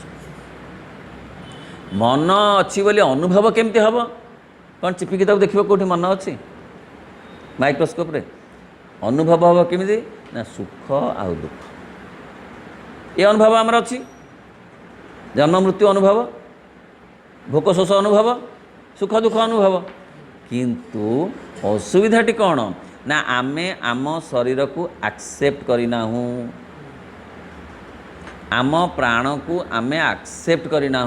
मन अच्छी बोली अनुभव केमती हम कौन चिपिकी तक देखिए कौटी मन अच्छी माइक्रोस्कोप रे अनुभव हम केमी ना सुख आउ दुख। ये अनुभव आमर अच्छी, जन्म मृत्यु अनुभव, भोक शोष अनुभव, सुख दुख अनुभव। किंतु असुविधाटी कौन ना आमे आम शरीर को एक्सेप्ट करना, आम प्राण को आमे एक्सेप्ट करना,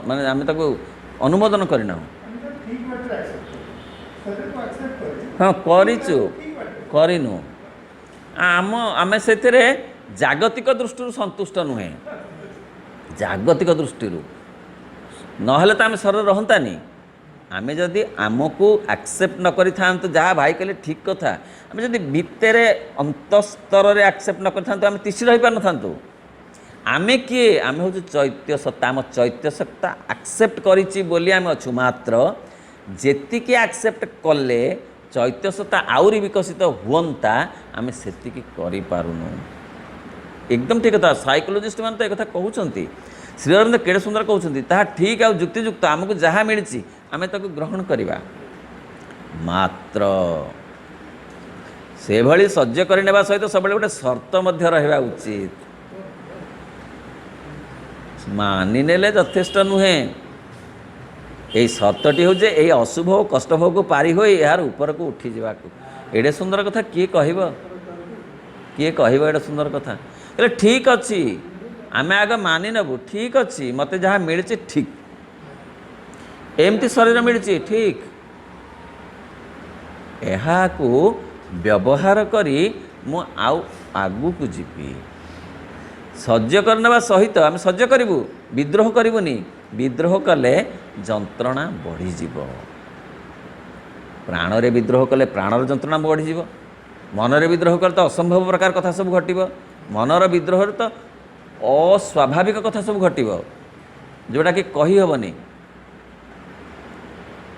माने आमे ताको अनुमोदन करना। हाँ करिचु करिनु आमे सेतिरे जागतिक दृष्टि संतुष्ट नुहे, जागतिक दृष्टि नहले तो आम शरीर रहंतानी। आमे जदि आमको एक्सेप्ट न करि थांतु, जहाँ भाई कहले ठीक कथा, आमे जदि भितरे अंतस्तर रे एक्सेप्ट न करि थांतु आमे तिसी रहि पार न थांतु। आमे किए, आमे हूँ चैत्य सत्ता, आम चैत्य सत्ता एक्सेप्ट करिछि बोली आमे अछु। मात्र जेतिकी एक्सेप्ट कले चैत्य सत्ता आउरी विकसित हुअंता आमे सेतिकी करि पारुनु। एकदम ठीक कथा। साइकोलोजिस्ट मान तो एक कथा कहउछंती, श्री अरविंद केड़े सुंदर कहउछंती, ताहा ठीक आ युक्तियुक्त आमको जहाँ मिली आमे ताको ग्रहण करिबा। मात्र से भली सह्य करनेबा सहित सब गोटे शर्त मध्य रहबा उचित। मानि नेले यथेष्ट नुहे। यही शर्तटी हूँ जे यही अशुभ कष्टभोग को पारी हो यार ऊपर को उठी जावाक। एडे सुंदर कथा किए कहब, किए कहब एडे सुंदर कथा। कहले ठीक अच्छी आमे आग मानि नेबु, ठीक अच्छी मते जहाँ मिली ठीक, एमती शरीर मिली ठीक, यहाँ को व्यवहार करी मु आउ आगु को जीवी। सह्य करने सहित आम सह्य करूँ, विद्रोह करूनी। विद्रोह कले जंत्रणा बढ़ीजीव। प्राण रे विद्रोह कले प्राणर जंत्रणा बढ़ीजीव। मन रे विद्रोह कले तो असंभव प्रकार कथा सब घटिव। मनर विद्रोह तो अस्वाभाविक कथा सब घटिव, जोटा कि कही हेनी।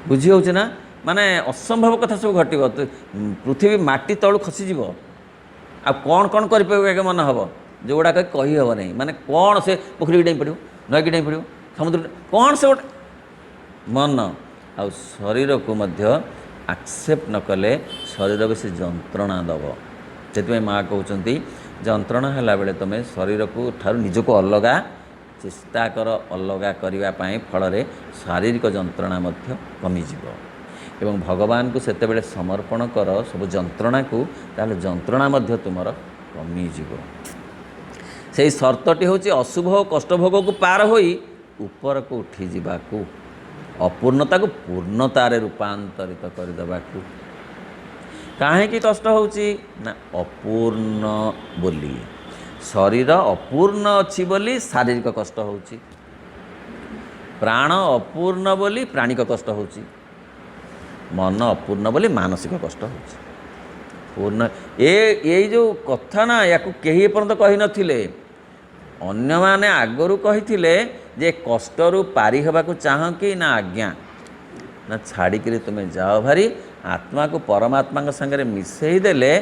बुझी हो ना, माने असंभव कथा सब घटिव। पृथ्वी माटी तलू खसीज आ कौन कौन कर मन हम जोड़ा कही हे नहीं। माने कौन से पोखरी डाई पड़ो, नई की डाई पड़ो, समुद्र कौन से गोटे मन आ शरीर को मध्य एक्सेप्ट न कले शरीर को से जंत्रणा दब। से माँ कहते जंत्रणा है बेले तुम शरीर को ठार निजको अलगा चेष्टा कर, अलगा करने फल शारीरिक जंत्रणा कमिज। एवं भगवान को सेते समर्पण कर सब जंत्रणा को, ताले जंत्रणा तुमर कमिज। से शर्तटी हूँ अशुभ कष्टभोग को पार होई ऊपर को उठी जावाकू, अपूर्णता को पूर्णतार रूपांतरित करदेवाकू। कहीं कष्ट होची ना अपूर्ण बोली, शरीर अपूर्ण अच्छी बोली शारीरिक कष्ट होची, प्राण अपूर्ण बोली प्राणिक कष्ट होची, मन अपूर्ण बोली मानसिक कष्ट होची। पूर्ण ये जो कथा ना या कहीं पर्यंत कही नथिले, अन्य माने आगरू कही जे कष्टरू पारी होबाकू चाह कि ना आज्ञा ना छाड़िकी तुम्हें जाओ भारी आत्मा को परमात्मा संगे मिसई देले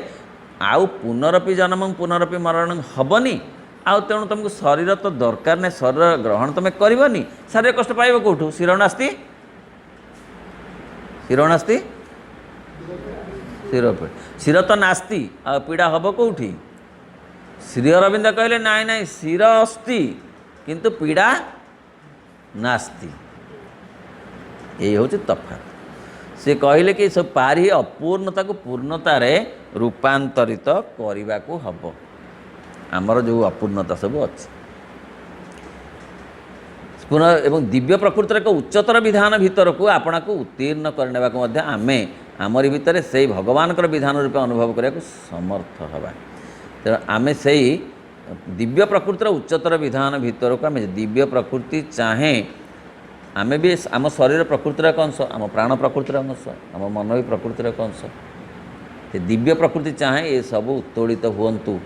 आउ पुनरपि जन्म पुनरपि मरण हेनी। आउ तेणु तुमको शरीर तो दरकार नहीं, शरीर ग्रहण तुम करनी। शारीरिक कष्ट पाइब कौटू? शिर नास्ति, शिर नास्ति, शिर तो नास्ति आ पीड़ा हम कौटी? श्री अरविंद कहले नाई नाई शिर अस्ति किंतु पीड़ा नास्ति। यही हूँ तफात। से कहले कि सब पारी अपूर्णता को पूर्णतार रूपांतरित करने को हम। आमर जो अपूर्णता सब अच्छी पुनः एवं दिव्य प्रकृतिर एक उच्चतर विधान भीतर को आपना को उत्तीर्ण करने को आमे आमरी भितर से भगवान विधान रूप अनुभव करने को समर्थ हवा। तेणु आमे से दिव्य प्रकृतिर उच्चतर विधान भीतर को आम दिव्य प्रकृति चाहे आमे भी आम शरीर प्रकृतिर एक अंश, आम प्राण प्रकृतिर अंश, आम मन भी प्रकृतिर एक अंश। से दिव्य प्रकृति चाहे ये सब उत्तोलित हुंतु,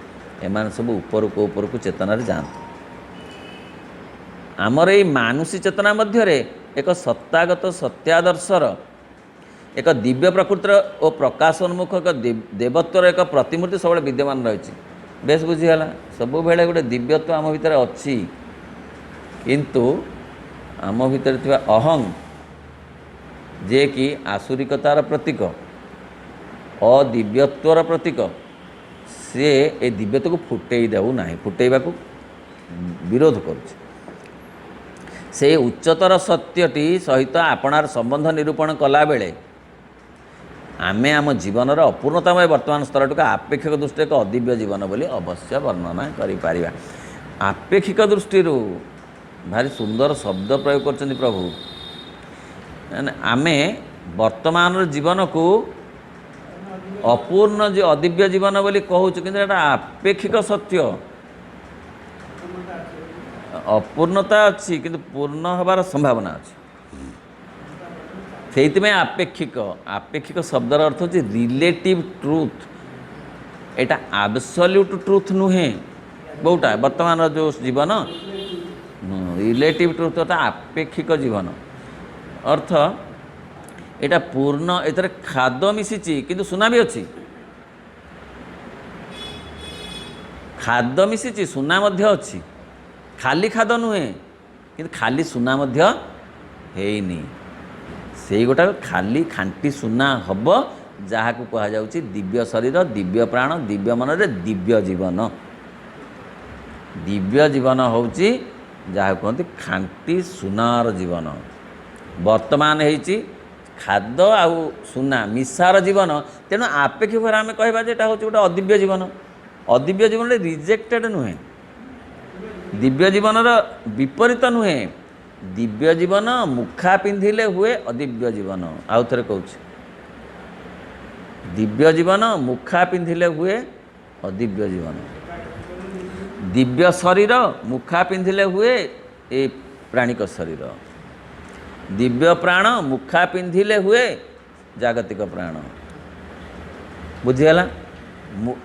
एमान सब उपरकू उपरकू चेतन जातु। आमर ये मानुषी चेतना मध्य एक सत्तागत सत्यादर्शर एक दिव्य प्रकृतिर और प्रकाशोन्मुख एक देवत्वर एक प्रतिमूर्ति सब विद्यमान रही। बेस बुझीगला, सब बेले गोटे दिव्यत्व आम भितर अच्छी, किंतु आम भितर थिबा अहं जे कि आसुरिकतार प्रतीक, अदिव्यत्वर प्रतीक, सी ए दिव्यत्व को फुटे देऊ ना, फुटेबा को विरोध करुचे। से उच्चतर सत्यटी सहित आपणार संबंध निरूपण कला बेले आमे आम जीवन अपूर्णतामय वर्तमान स्तर आपेक्षिक दृष्टि एक अदिव्य जीवन बोली अवश्य वर्णना करिपारिबा। आपेक्षिक दृष्टि भारी सुंदर शब्द प्रयोग कर प्रभु। आमे वर्तमान जीवन को अपूर्ण जो अदिव्य जीवन बोली कहूँ, किंतु एटा आपेक्षिक सत्य, अपूर्णता अच्छी किंतु पूर्ण हबार संभावना अच्छी। से आपेक्षिक, आपेक्षिक शब्दर अर्थ होची रिलेटिव ट्रुथ। एटा आब्सोल्यूट ट्रुथ नुहे बहुटा वर्तमान जो जीवन रिलेटिव ट्रुथ होता आपेक्षिक जीवन अर्थ एटा पूर्ण, एथरे खाद मिशिची किंतु सुना भी अच्छी, खाद मिशिची सुना मध्य अच्छी, खाली खाद नुहे किंतु खाली सुना मध्य हेइनी। से गोटा खाली खांटी सुना हम जहाँ को कहा जाउची दिव्य शरीर, दिव्य प्राण, दिव्य मन रे दिव्य जीवन। दिव्य जीवन होउची जहाँ कहते खांटी सुनार जीवन। वर्तमान होइची खाद आउ सुना मिसार जीवन, तेणु आपेक्षिक भाव आम कहवा जे हूँ गोटे अदिव्य जीवन। अदिव्य जीवन रिजेक्टेड नुहे, दिव्य जीवन विपरीत नुहे। दिव्य जीवन मुखा पिंधिले हुए अदिव्य जीवन। आउ थे कहूँ दिव्य जीवन मुखा पिंधिले हुए अदिव्य जीवन। दिव्य शरीर मुखा पिंधिले हुए ए प्राणिक शरीर। दिव्य प्राण मुखा पिंधिले हुए जागतिक प्राण। बुझीगला?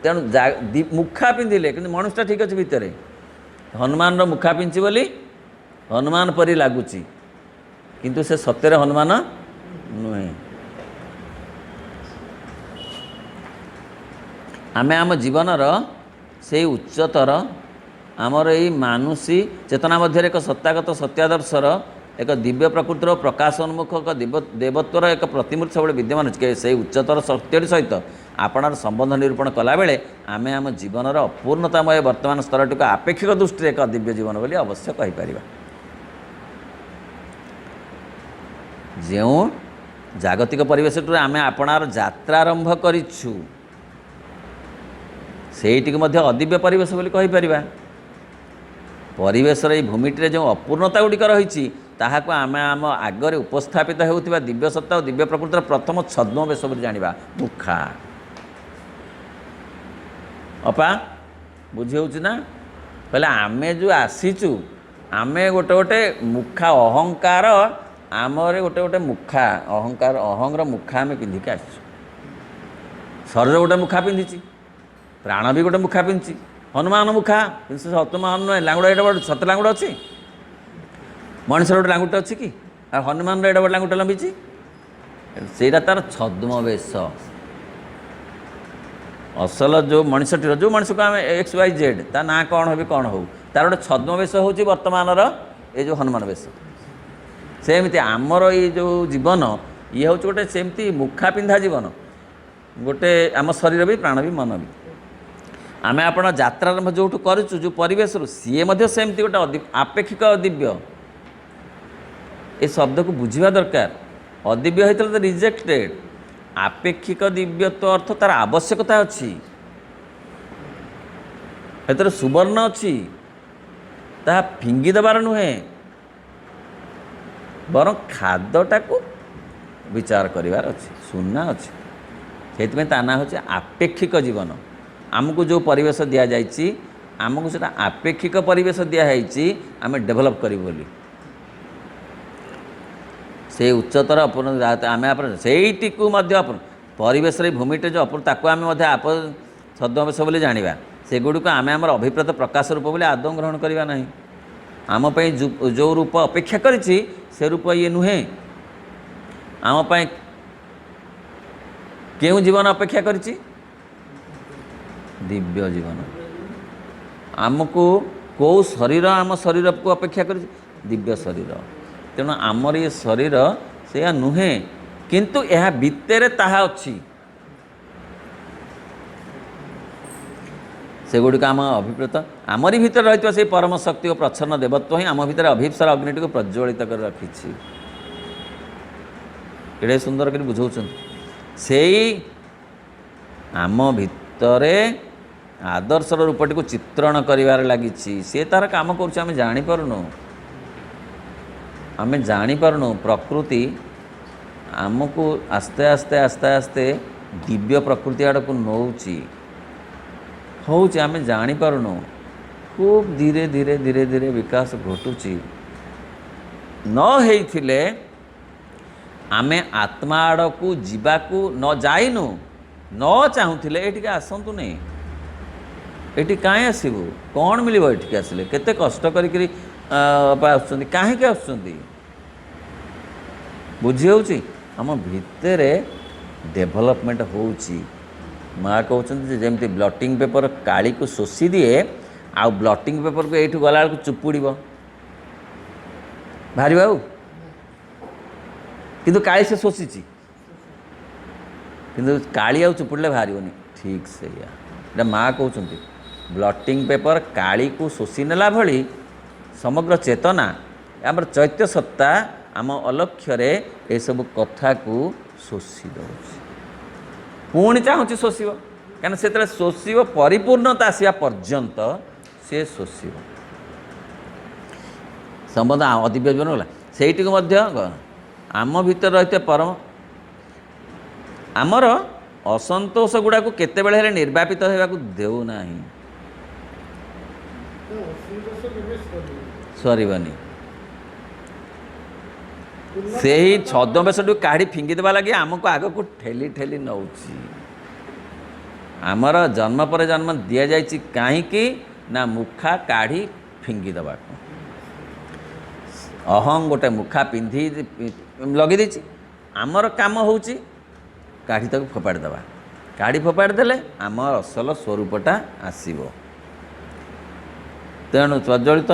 तेणु मुखा पिंधिले कि मनुष्यटा ठीक अच्छे भितर हनुमान मुखा पिंधि बोली हनुमान परी लगुच, किंतु से सत्य हनुमान नुहे। आमे आम जीवनर से उच्चतर आमर यही मानुषी चेतना मध्य एक सत्तागत सत्यादर्शर एक दिव्य प्रकृतिर प्रकाशोन्मुख एक देवत्वर एक प्रतिमूर्ति सब विद्यमान अच्छे। से उच्चतर सत्य सहित आपणार संबंध निरूपण कला बेले आमे आम जीवनर अपूर्णतामय वर्तमान स्तर टी आपेक्षिक दृष्टि एक दिव्य जीवन बोली अवश्य कहीपर। जो जागतिक परिवेश आमे आपणार यात्रा आरंभ करिछु सेटिक मध्य अदिव्य परिवेश बोली कहीपर। परिवेशर ये भूमिटे जो अपूर्णता गुड़िक रही ताहाको आमे आम आगरे उपस्थापित होउथिबा दिव्य सत्ता और दिव्य प्रकृतिर प्रथम छद्मवेश बोली जानिबा मुखा। अपा बुझी होउछि ना? पहले आमे जो आसीचु आमे गोटे गोटे मुखा अहंकार आमरे गोटे गोटे मुखा अहंकार अहंगर मुखा आमे पिंधिक आसु। शरीर गोटे मुखा पिंधिची, प्राण भी गोटे मुखा पिंधि। हनुमान मुखा सतमान नुहे लांगुड़ एडा बड़ सत लांगुड़ अच्छी मनुष्य गोटे लांगुट अच्छी कि हनुमान एडा बड़ लांगुट लंबी से तार छद्मवेश। असल जो मनुष्यटीर जो मनुष्य को आम XYZ ता ना कौन हो कौन हो तार गोटे छद्मवेश हूँ वर्तमान ये जो हनुमान वेश। सेमती आमर ये जो जीवन ये हूँ गोटे सेमती मुखा पिंधा जीवन। गोटे आम शरीर भी प्राण भी मन भी आम आप यात्रा आरंभ जो करूँ जो परिवेश सी सेमती गोटे आपेक्षिक दिव्य ये शब्द को बुझा दरकार। अदिव्य होता तो रिजेक्टेड, आपेक्षिक दिव्य तो अर्थ तार आवश्यकता अच्छी एतर सुवर्ण अच्छी ता फिंगी देवार नुहे बर खादटा को विचार करिवार अच्छी सुना अच्छी से ता ना होचे आपेक्षिक जीवन। आमको जो परिवेश दि जाइए आमको से आपेक्षिक परिवेश दिखाई आम डेभलप करी बोली से उच्चतर आम से परिवेश भूमिटे जो ताकू आम आप छद्मवेश बोली जाना सेगुड़िक आम आम अभिप्रेत प्रकाश रूप बोली आदौ ग्रहण करवा ना आम जो रूप अपेक्षा करिछि से रूप ये नुहे आम केउ जीवन अपेक्षा करिछि दिव्य जीवन आमको कौ शरीर आम शरीर को अपेक्षा कर दिव्य शरीर तेणु आमर ये शरीर से नुहे किंतु यह भितर ताहा अच्छी सेगुड़िक आम अभिप्रेत आमरी भितर रही से परम शक्ति और प्रच्छन्न देवत्व ही आम भितर अभिप्सार अग्निटी को प्रज्वलित कर रखी एड़े सुंदर कर बुझाऊँ से आम भितरे आदर्शर रूपटी को चित्रण कर लगी सी तार काम कर आम जापारनु प्रकृति आमको आस्ते आस्ते आस्ते आस्ते दिव्य प्रकृति आड़ को नौची हूँ आम जापारनु खूब धीरे धीरे धीरे धीरे विकास घटुची न होइथिले आमे आत्मा आड़ को जीवाकू न जाइनु न चाहूले ये आसतु नहीं ये कहीं आसबू कौन मिल ये आसिले केते कष्ट करी कहीं आसुँच बुझी हो आम भितर डेभलपमेंट होची माँ कहते जमी ब्लटिंग पेपर काली को शोषी दिए आ ब्लटिंग पेपर को यू गला चुपुड़ बाहर बाबू किंतु काली से शोषी किंतु काली आउ चुपुड़े बाहर ठीक से माँ कहते ब्लटिंग पेपर काली को शोषी नेला भली समग्र चेतना आम चैत्य सत्ता आम अलक्ष्य ये सब कथा को शोषी दे पुणी चाहूँ शोषिब कहीं से शोषिब परिपूर्णता आसवा पर्यंत सी शोषिब संबंध अदिव्य जीवन गला से आम भीतर रही परम आमर असंतोष गुड़ा को केते बेले निर्वापित होगा देना सरबनी से ही छद्मवेश काढ़ी फिंगी देवा लगे आमको आग को ठेली ठेली नौ आमर जन्म पर जन्म दि जाइए कहीं ना मुखा काढ़ी फिंगी देवा अहं गोटे मुखा पिंधि लगे देछि आमर काम होउछि काढ़ी तक फोपाड़ी देवा काढ़ी फोपाड़ी देले आमर असल स्वरूपटा आसीबो तेणु प्रज्वलित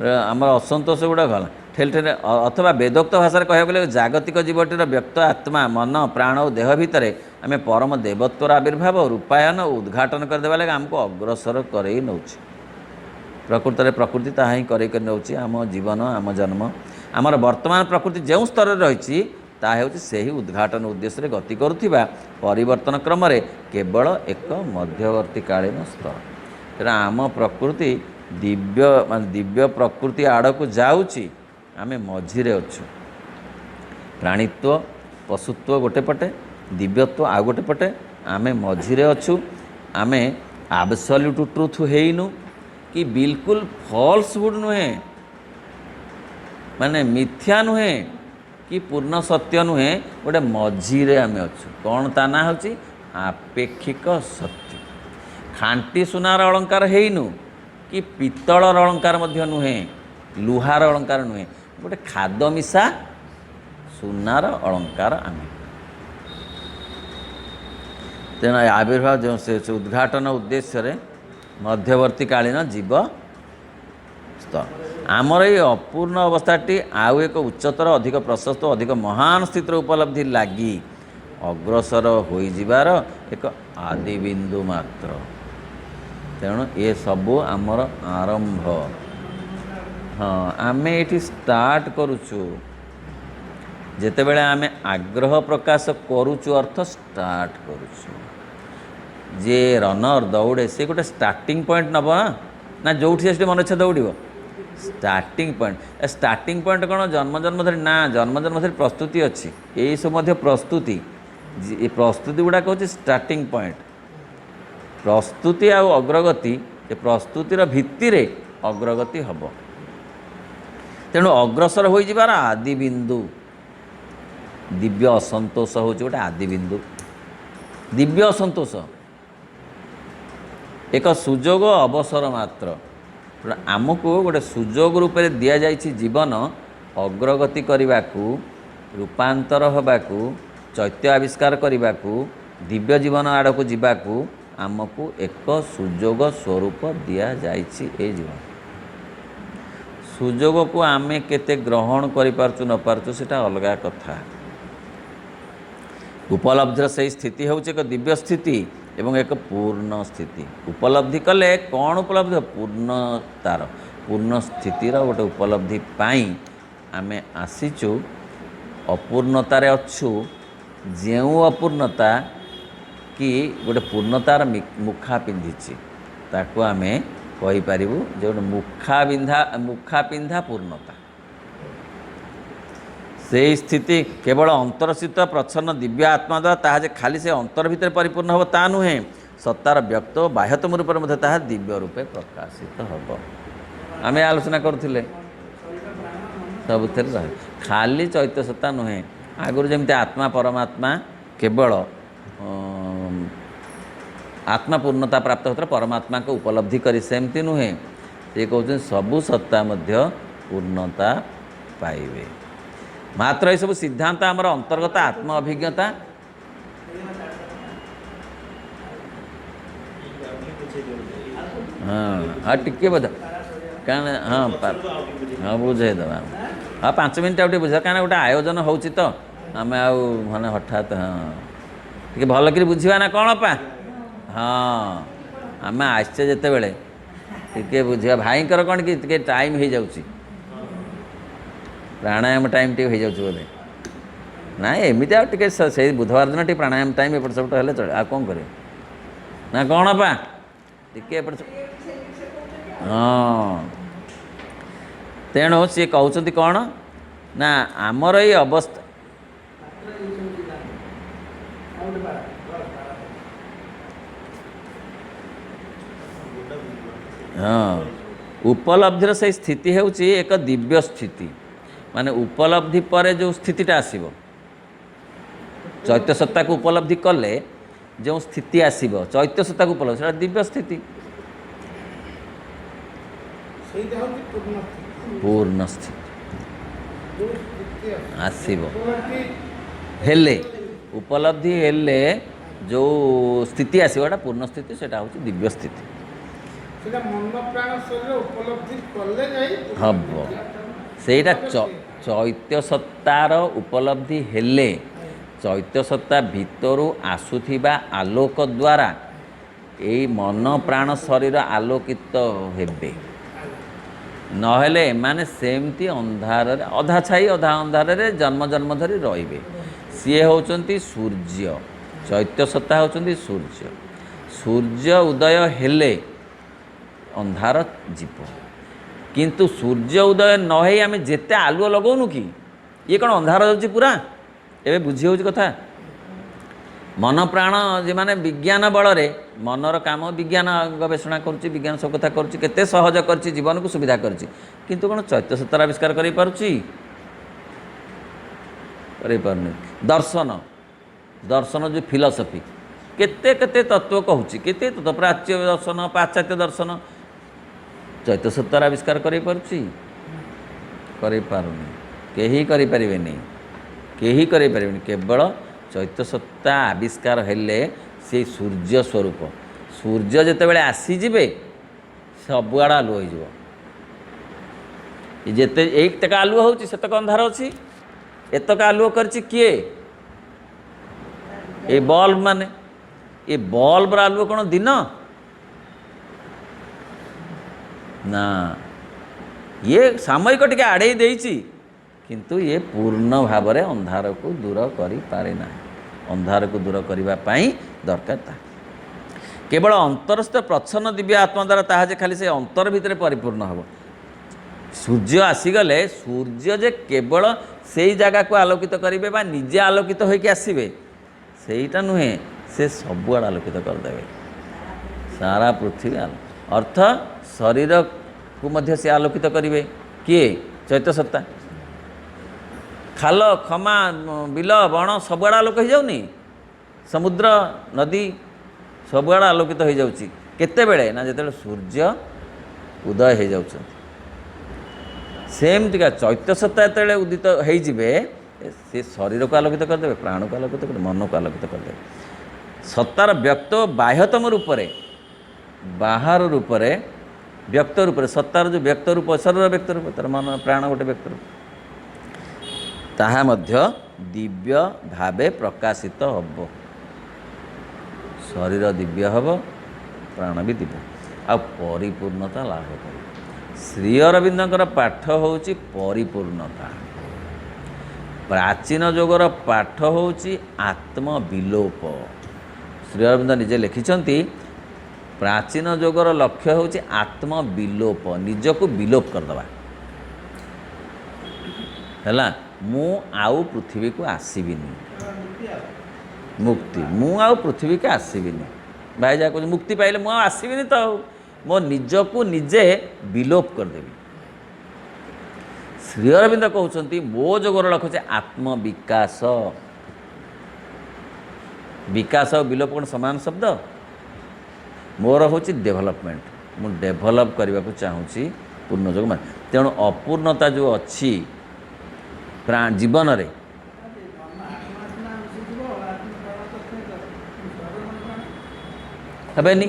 आमर असंतोष गुड़ा गला ठेल ठेल अथवा वेदोक्त भाषा कह गले जागतिक जीवटीर व्यक्त आत्मा मन प्राण और देह भितर आम परम देवत्वर आविर्भाव रूपायन और उद्घाटन करदेवा लगे आमको अग्रसर कर नौछि प्रकृत में प्रकृति ताहा ही कर नौछि आम जीवन आम जन्म आमर वर्तमान प्रकृति जो स्तर रही से ही उद्घाटन उद्देश्य गति करुवा परिवर्तन क्रम केवल एक मध्यवर्तीकालीन स्तर तेना आम प्रकृति दिव्य मान दिव्य प्रकृति आड़ को जाऊँगी आमे मझिरे अच्छु प्राणीत्व पशुत्व गोटे पटे दिव्यत्व आ गोटे पटे आमे मझिरे अच्छु आमे आब्सोल्यूट ट्रुथ हेइनु कि बिल्कुल फॉल्सहुड नुहे माने मिथ्या नुहे कि पूर्ण सत्य नुहे गोटे मझिरे आमे अच्छु कौन ता ना होची आपेक्षिक सत्य खांटी सुनार अलंकार हेइनु कि पितल अलंकार मध्य नुहे लुहार अलंकार नुहे गोटे खाद मिशा सुनार अलंकार आमे तेना आविर्भाव जो से उद्घाटन उद्देश्य मध्यवर्तीकालीन जीव स्तर आमर ये अपूर्ण अवस्थाटी आउ एक उच्चतर अधिक प्रशस्त अधिक महान स्थितर उपलब्धि लगी अग्रसर हो जिबार एक आदिबिंदु मात्र तेणु ये सबू आमर आरंभ हाँ आमे ये स्टार्ट करुचु जेतेबेले आमे आग्रह प्रकाश करुचु अर्थ स्टार्ट करुचु जे रनर दौड़े से गोटे स्टार्टिंग पॉइंट नब ना जो मन इच्छा दौड़ स्टार्टिंग पॉइंट कौन जन्म जन्म धरी ना जन्म जन्म धरी प्रस्तुति अच्छी यही सब प्रस्तुति प्रस्तुति गुड़ाक हूँ स्टार्टिंग पॉइंट प्रस्तुति आ अग्रगति प्रस्तुतिर भित्तिर अग्रगति हम तेणु अग्रसर हो आदि बिंदु दिव्य असंतोष हूँ गोटे आदिबिंदु। दिव्य असंतोष एक सुजोग अवसर मात्र। आमको गोटे सुजोग रूप में दि जाइए जीवन अग्रगति करने को, रूपांतर होबाकू, चैत्य आविष्कार करने को, दिव्य जीवन आड़ को जावाकू आमको एक सुजोग स्वरूप दि जाइए। जीवन सुजोग को आमे केते ग्रहण करिपारचु न पारचु सेटा अलगा कथा। उपलब्धिर से स्थिति हूँ एक दिव्य स्थिति एवं एक पूर्ण स्थिति। उपलब्धि कले कौन उपलब्धि? पूर्णतार पूर्ण स्थितिर गोटे उपलब्धि पाई आमे आसीचु। अपूर्णतार अच्छु जेउ अपूर्णता कि गोटे पूर्णतार मुखा पिंधिची ताकू आमे कही पारिबु जे गोटे मुखा पिंधा पूर्णता। से स्थिति केवल अंतरस्थित प्रच्छन्न दिव्य आत्मा द्वारा ताहा खाली से अंतर भितर परिपूर्ण हो ता नुहे, सत्तार व्यक्त बाह्यतम रूप में ताहा दिव्य रूपे प्रकाशित हम। आम आलोचना करुले सब खाली चैत्य सत्ता नुहे। आगुरी जमी आत्मा परमात्मा केवल आत्मा पूर्णता प्राप्त होता परमात्मा को उपलब्धि करी सेमती नुहे। ये कहते सबु सत्ता मध्य पूर्णता पाइबे। मात्र ये सब सिद्धांत आमर अंतर्गत आत्म अभिज्ञता। हाँ टिके बता क्या हाँ हाँ बुझेदे हाँ 5 मिनट आउटे बुझा क्या गोटे आयोजन होची तो आम आने हठात हाँ टे भल कर बुझा ना कौन पा हाँ आम आसचे जिते बड़े टे बुझा भाईकर कौन कि टाइम हो जाऊँगी प्राणायाम टाइम टे हो जाऊँ बोले ना एमती आगे से बुधवार दिन टे प्राणायाम टाइम एपट सेपट हेल्ले चले आ कौन करे ना कौन पा टे हाँ तेणु सी कहते कौन ना आमर ये अवस्था हाँ उपलब्धिर से स्थिति हूँ एक दिव्य स्थिति। माने उपलब्धि पर जो स्थितिटा आसीबो चैत्य सत्ता को उपलब्धि कले जो स्थिति आसीबो चैत्य सत्ता को उपलब्धि सेटा दिव्य स्थिति पूर्ण स्थिति आसीबो हेले उपलब्धि हेले जो स्थिति आसीबो पूर्ण स्थिति सेटा हूँ दिव्य स्थिति हम सेटा चैत्य सत्तार उपलब्धि हेले चैत्य सत्ता भितरु आसुथिबा आलोक द्वारा यही मन प्राण शरीर आलोकित हेबे नहेले माने सेमती अंधार अधा छाई अधा अंधार जन्म जन्म धरी रहिबे। सी होचंती सूर्य चैत्य सत्ता होचंती सूर्य। सूर्य उदय हेले अंधार जीव किंतु सूर्य उदय न हो आम जिते आलुओ लगौनु कि ये कौन अंधार हो पूरा एवं बुझी हो कथा। मन प्राण जे माने विज्ञान बल रे मनर काम विज्ञान गवेषणा करुच्ची विज्ञान सब कथा करुच्ची केते सहज करछि जीवन को सुविधा करछि किंतु कौन चैत्य सत्तार आविष्कार करि पारुछि करि पारुनि। दर्शन दर्शन जो फिलॉसफी केते केते तत्व कहूँ केते तत्व प्राच्य दर्शन पाश्चात्य दर्शन चैत्य सत्तार आविष्कार करि पारुछि करि पारुनि केही करि परिबेनि केही करि परिबेनि केवल चैत्य सत्ता आविष्कार हेले से सूर्य स्वरूप सूर्य जिते बड़े आसीजे सबुआड़ आलुओ हो जिते एक तक आलुओ हो सेतक अंधार अच्छी एतक आलुओ करछि किए ए बल्ब माने ये बल्ब आलुओ कौन दिन ना ये सामयिक टिके आड़े देइछि किंतु ये पूर्ण भाव में अंधार को दूर करि पारे ना। अंधार को दूर करने पाई दरकार ता केवल अंतरस्थ प्रच्छन्न दिव्य आत्मा द्वारा ताहा खाली से अंतर भितर परिपूर्ण हम। सूर्य आसीगले सूर्य जे केवल से ही जगह को आलोकित करेंगे बा निजे आलोकित होइके आसीबे सेटा नुहे से सबुआड़ आलोकित करदे सारा पृथ्वी अर्थ शरीर को मध्य से आलोकित करेंगे किए चैत्य सत्ता ଖାଲ ଖମା ବିଲ ବଣ ସବୁଆଡ଼େ ଆଲୋକ ହେଇଯାଉନି, ସମୁଦ୍ର ନଦୀ ସବୁଆଡ଼େ ଆଲୋକିତ ହେଇଯାଉଛି। କେତେବେଳେ ନା ଯେତେବେଳେ ସୂର୍ଯ୍ୟ ଉଦୟ ହେଇଯାଉଛନ୍ତି। ସେମିତିକା ଚୈତ୍ୟ ସତ୍ତା ଯେତେବେଳେ ଉଦିତ ହେଇଯିବେ ସେ ଶରୀରକୁ ଆଲୋକିତ କରିଦେବେ, ପ୍ରାଣକୁ ଆଲୋକିତ କରିଦେବେ, ମନକୁ ଆଲୋକିତ କରିଦେବେ। ସତ୍ତାର ବ୍ୟକ୍ତ ବାହ୍ୟତମ ରୂପରେ, ବାହାର ରୂପରେ ବ୍ୟକ୍ତ ରୂପରେ, ସତ୍ତାର ଯେଉଁ ବ୍ୟକ୍ତ ରୂପ, ଶରୀର ବ୍ୟକ୍ତ ରୂପ, ତାର ମନ ପ୍ରାଣ ଗୋଟେ ବ୍ୟକ୍ତ ରୂପ, ତାହା ମଧ୍ୟ ଦିବ୍ୟ ଭାବେ ପ୍ରକାଶିତ ହେବ। ଶରୀର ଦିବ୍ୟ ହେବ, ପ୍ରାଣ ବି ଦିବ୍ୟ, ଆଉ ପରିପୂର୍ଣ୍ଣତା ଲାଭ କରିବ। ଶ୍ରୀ ଅରବିନ୍ଦଙ୍କର ପାଠ ହେଉଛି ପରିପୂର୍ଣ୍ଣତା। ପ୍ରାଚୀନ ଯୋଗର ପାଠ ହେଉଛି ଆତ୍ମବିଲୋପ। ଶ୍ରୀ ଅରବିନ୍ଦ ନିଜେ ଲେଖିଛନ୍ତି ପ୍ରାଚୀନ ଯୋଗର ଲକ୍ଷ୍ୟ ହେଉଛି ଆତ୍ମବିଲୋପ, ନିଜକୁ ବିଲୋପ କରିଦେବା। ହେଲା, ମୁଁ ଆଉ ପୃଥିବୀକୁ ଆସିବିନି, ମୁକ୍ତି, ମୁଁ ଆଉ ପୃଥିବୀକୁ ଆସିବିନି। ଭାଇ ଯାହା କହୁଛି ମୁକ୍ତି ପାଇଲେ ମୁଁ ଆଉ ଆସିବିନି ତ, ଆଉ ମୋ ନିଜକୁ ନିଜେ ବିଲୋପ କରିଦେବି। ଶ୍ରୀ ଅରବିନ୍ଦ କହୁଛନ୍ତି ମୋ ଯୋଗର ଲକ୍ଷ୍ୟ ହେଉଛି ଆତ୍ମବିକାଶ। ବିକାଶ ଆଉ ବିଲୋପ କ'ଣ ସମାନ ଶବ୍ଦ? ମୋର ହେଉଛି ଡେଭଲପମେଣ୍ଟ, ମୁଁ ଡେଭଲପ୍ କରିବାକୁ ଚାହୁଁଛି ପୂର୍ଣ୍ଣ ଯୋଗ ମାନେ। ତେଣୁ ଅପୂର୍ଣ୍ଣତା ଯେଉଁ ଅଛି ଜୀବନରେ, ହେବେନି।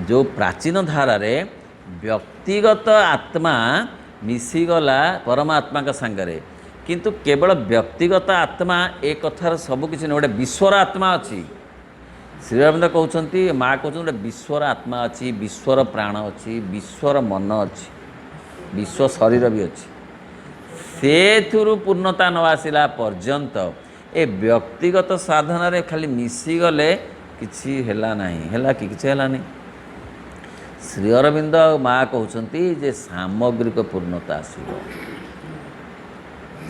ଯେଉଁ ପ୍ରାଚୀନ ଧାରାରେ ବ୍ୟକ୍ତିଗତ ଆତ୍ମା ମିଶିଗଲା ପରମାତ୍ମାଙ୍କ ସାଙ୍ଗରେ, କିନ୍ତୁ କେବଳ ବ୍ୟକ୍ତିଗତ ଆତ୍ମା ଏ କଥାର ସବୁକିଛି ନୁହେଁ, ଗୋଟେ ବିଶ୍ୱର ଆତ୍ମା ଅଛି। ଶ୍ରୀ ଅରବିନ୍ଦ କହୁଛନ୍ତି, ମା କହୁଛନ୍ତି ଗୋଟେ ବିଶ୍ୱର ଆତ୍ମା ଅଛି, ବିଶ୍ୱର ପ୍ରାଣ ଅଛି, ବିଶ୍ୱର ମନ ଅଛି, ବିଶ୍ୱ ଶରୀର ବି ଅଛି। ସେଥିରୁ ପୂର୍ଣ୍ଣତା ନ ଆସିଲା ପର୍ଯ୍ୟନ୍ତ ଏ ବ୍ୟକ୍ତିଗତ ସାଧନାରେ ଖାଲି ମିଶିଗଲେ କିଛି ହେଲା ନାହିଁ। ହେଲା କି? କିଛି ହେଲାନି। ଶ୍ରୀ ଅରବିନ୍ଦ ଆଉ ମା କହୁଛନ୍ତି ଯେ ସାମଗ୍ରିକ ପୂର୍ଣ୍ଣତା ଆସିବ,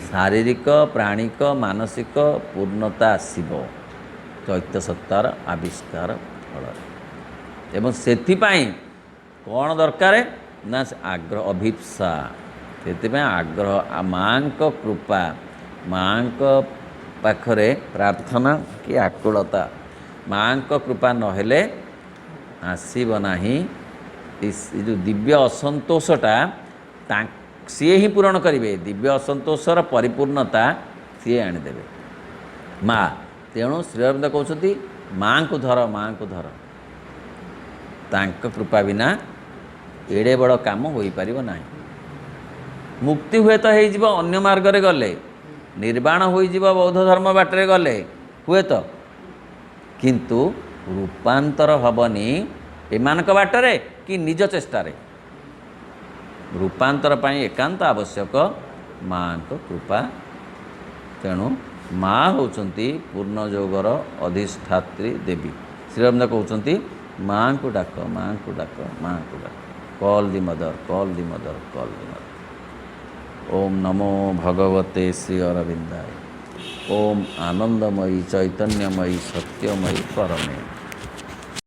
ଶାରୀରିକ, ପ୍ରାଣିକ, ମାନସିକ ପୂର୍ଣ୍ଣତା ଆସିବ ଚୈତ୍ୟ ସତ୍ତାର ଆବିଷ୍କାର ଫଳରେ। ଏବଂ ସେଥିପାଇଁ କ'ଣ ଦରକାର ନା ଆଗ୍ରହ, ଅଭିପ୍ସା। ସେଥିପାଇଁ ଆଗ୍ରହ, ମାଆଙ୍କ କୃପା, ମାଆଙ୍କ ପାଖରେ ପ୍ରାର୍ଥନା କି ଆକୁଳତା। ମାଆଙ୍କ କୃପା ନହେଲେ ଆସିବ ନାହିଁ। ଏ ଯେଉଁ ଦିବ୍ୟ ଅସନ୍ତୋଷଟା ସିଏ ହିଁ ପୂରଣ କରିବେ। ଦିବ୍ୟ ଅସନ୍ତୋଷର ପରିପୂର୍ଣ୍ଣତା ସିଏ ଆଣିଦେବେ, ମା। ତେଣୁ ଶ୍ରୀ ଅରବିନ୍ଦ କହୁଛନ୍ତି ମାଆଙ୍କୁ ଧର, ମାଆଙ୍କୁ ଧର। ତାଙ୍କ କୃପା ବିନା ଏଡ଼େ ବଡ଼ କାମ ହୋଇପାରିବ ନାହିଁ। ମୁକ୍ତି ହୁଏତ ହେଇଯିବ ଅନ୍ୟ ମାର୍ଗରେ ଗଲେ, ନିର୍ବାଣ ହୋଇଯିବ ବୌଦ୍ଧ ଧର୍ମ ବାଟରେ ଗଲେ ହୁଏତ, କିନ୍ତୁ ରୂପାନ୍ତର ହେବନି ଏମାନଙ୍କ ବାଟରେ କି ନିଜ ଚେଷ୍ଟାରେ। ରୂପାନ୍ତର ପାଇଁ ଏକାନ୍ତ ଆବଶ୍ୟକ ମାଆଙ୍କ କୃପା। ତେଣୁ ମା ହେଉଛନ୍ତି ପୂର୍ଣ୍ଣ ଯୋଗର ଅଧିଷ୍ଠାତ୍ରୀ ଦେବୀ। ଶ୍ରୀ ଅରବିନ୍ଦ କହୁଛନ୍ତି ମାଆଙ୍କୁ ଡାକ, ମାଆଙ୍କୁ ଡାକ, ମାଆଙ୍କୁ ଡାକ। କଲ୍ ଦି ମଦର, କଲ୍ ଦି ମଦର, କଲ୍ ଦି ମଦର। ଓମ୍ ନମୋ ଭଗବତେ ଶ୍ରୀ ଅରବିନ୍ଦାୟ। ଓମ୍ ଆନନ୍ଦମୟୀ ଚୈତନ୍ୟମୟୀ ସତ୍ୟମୟୀ ପରମେ।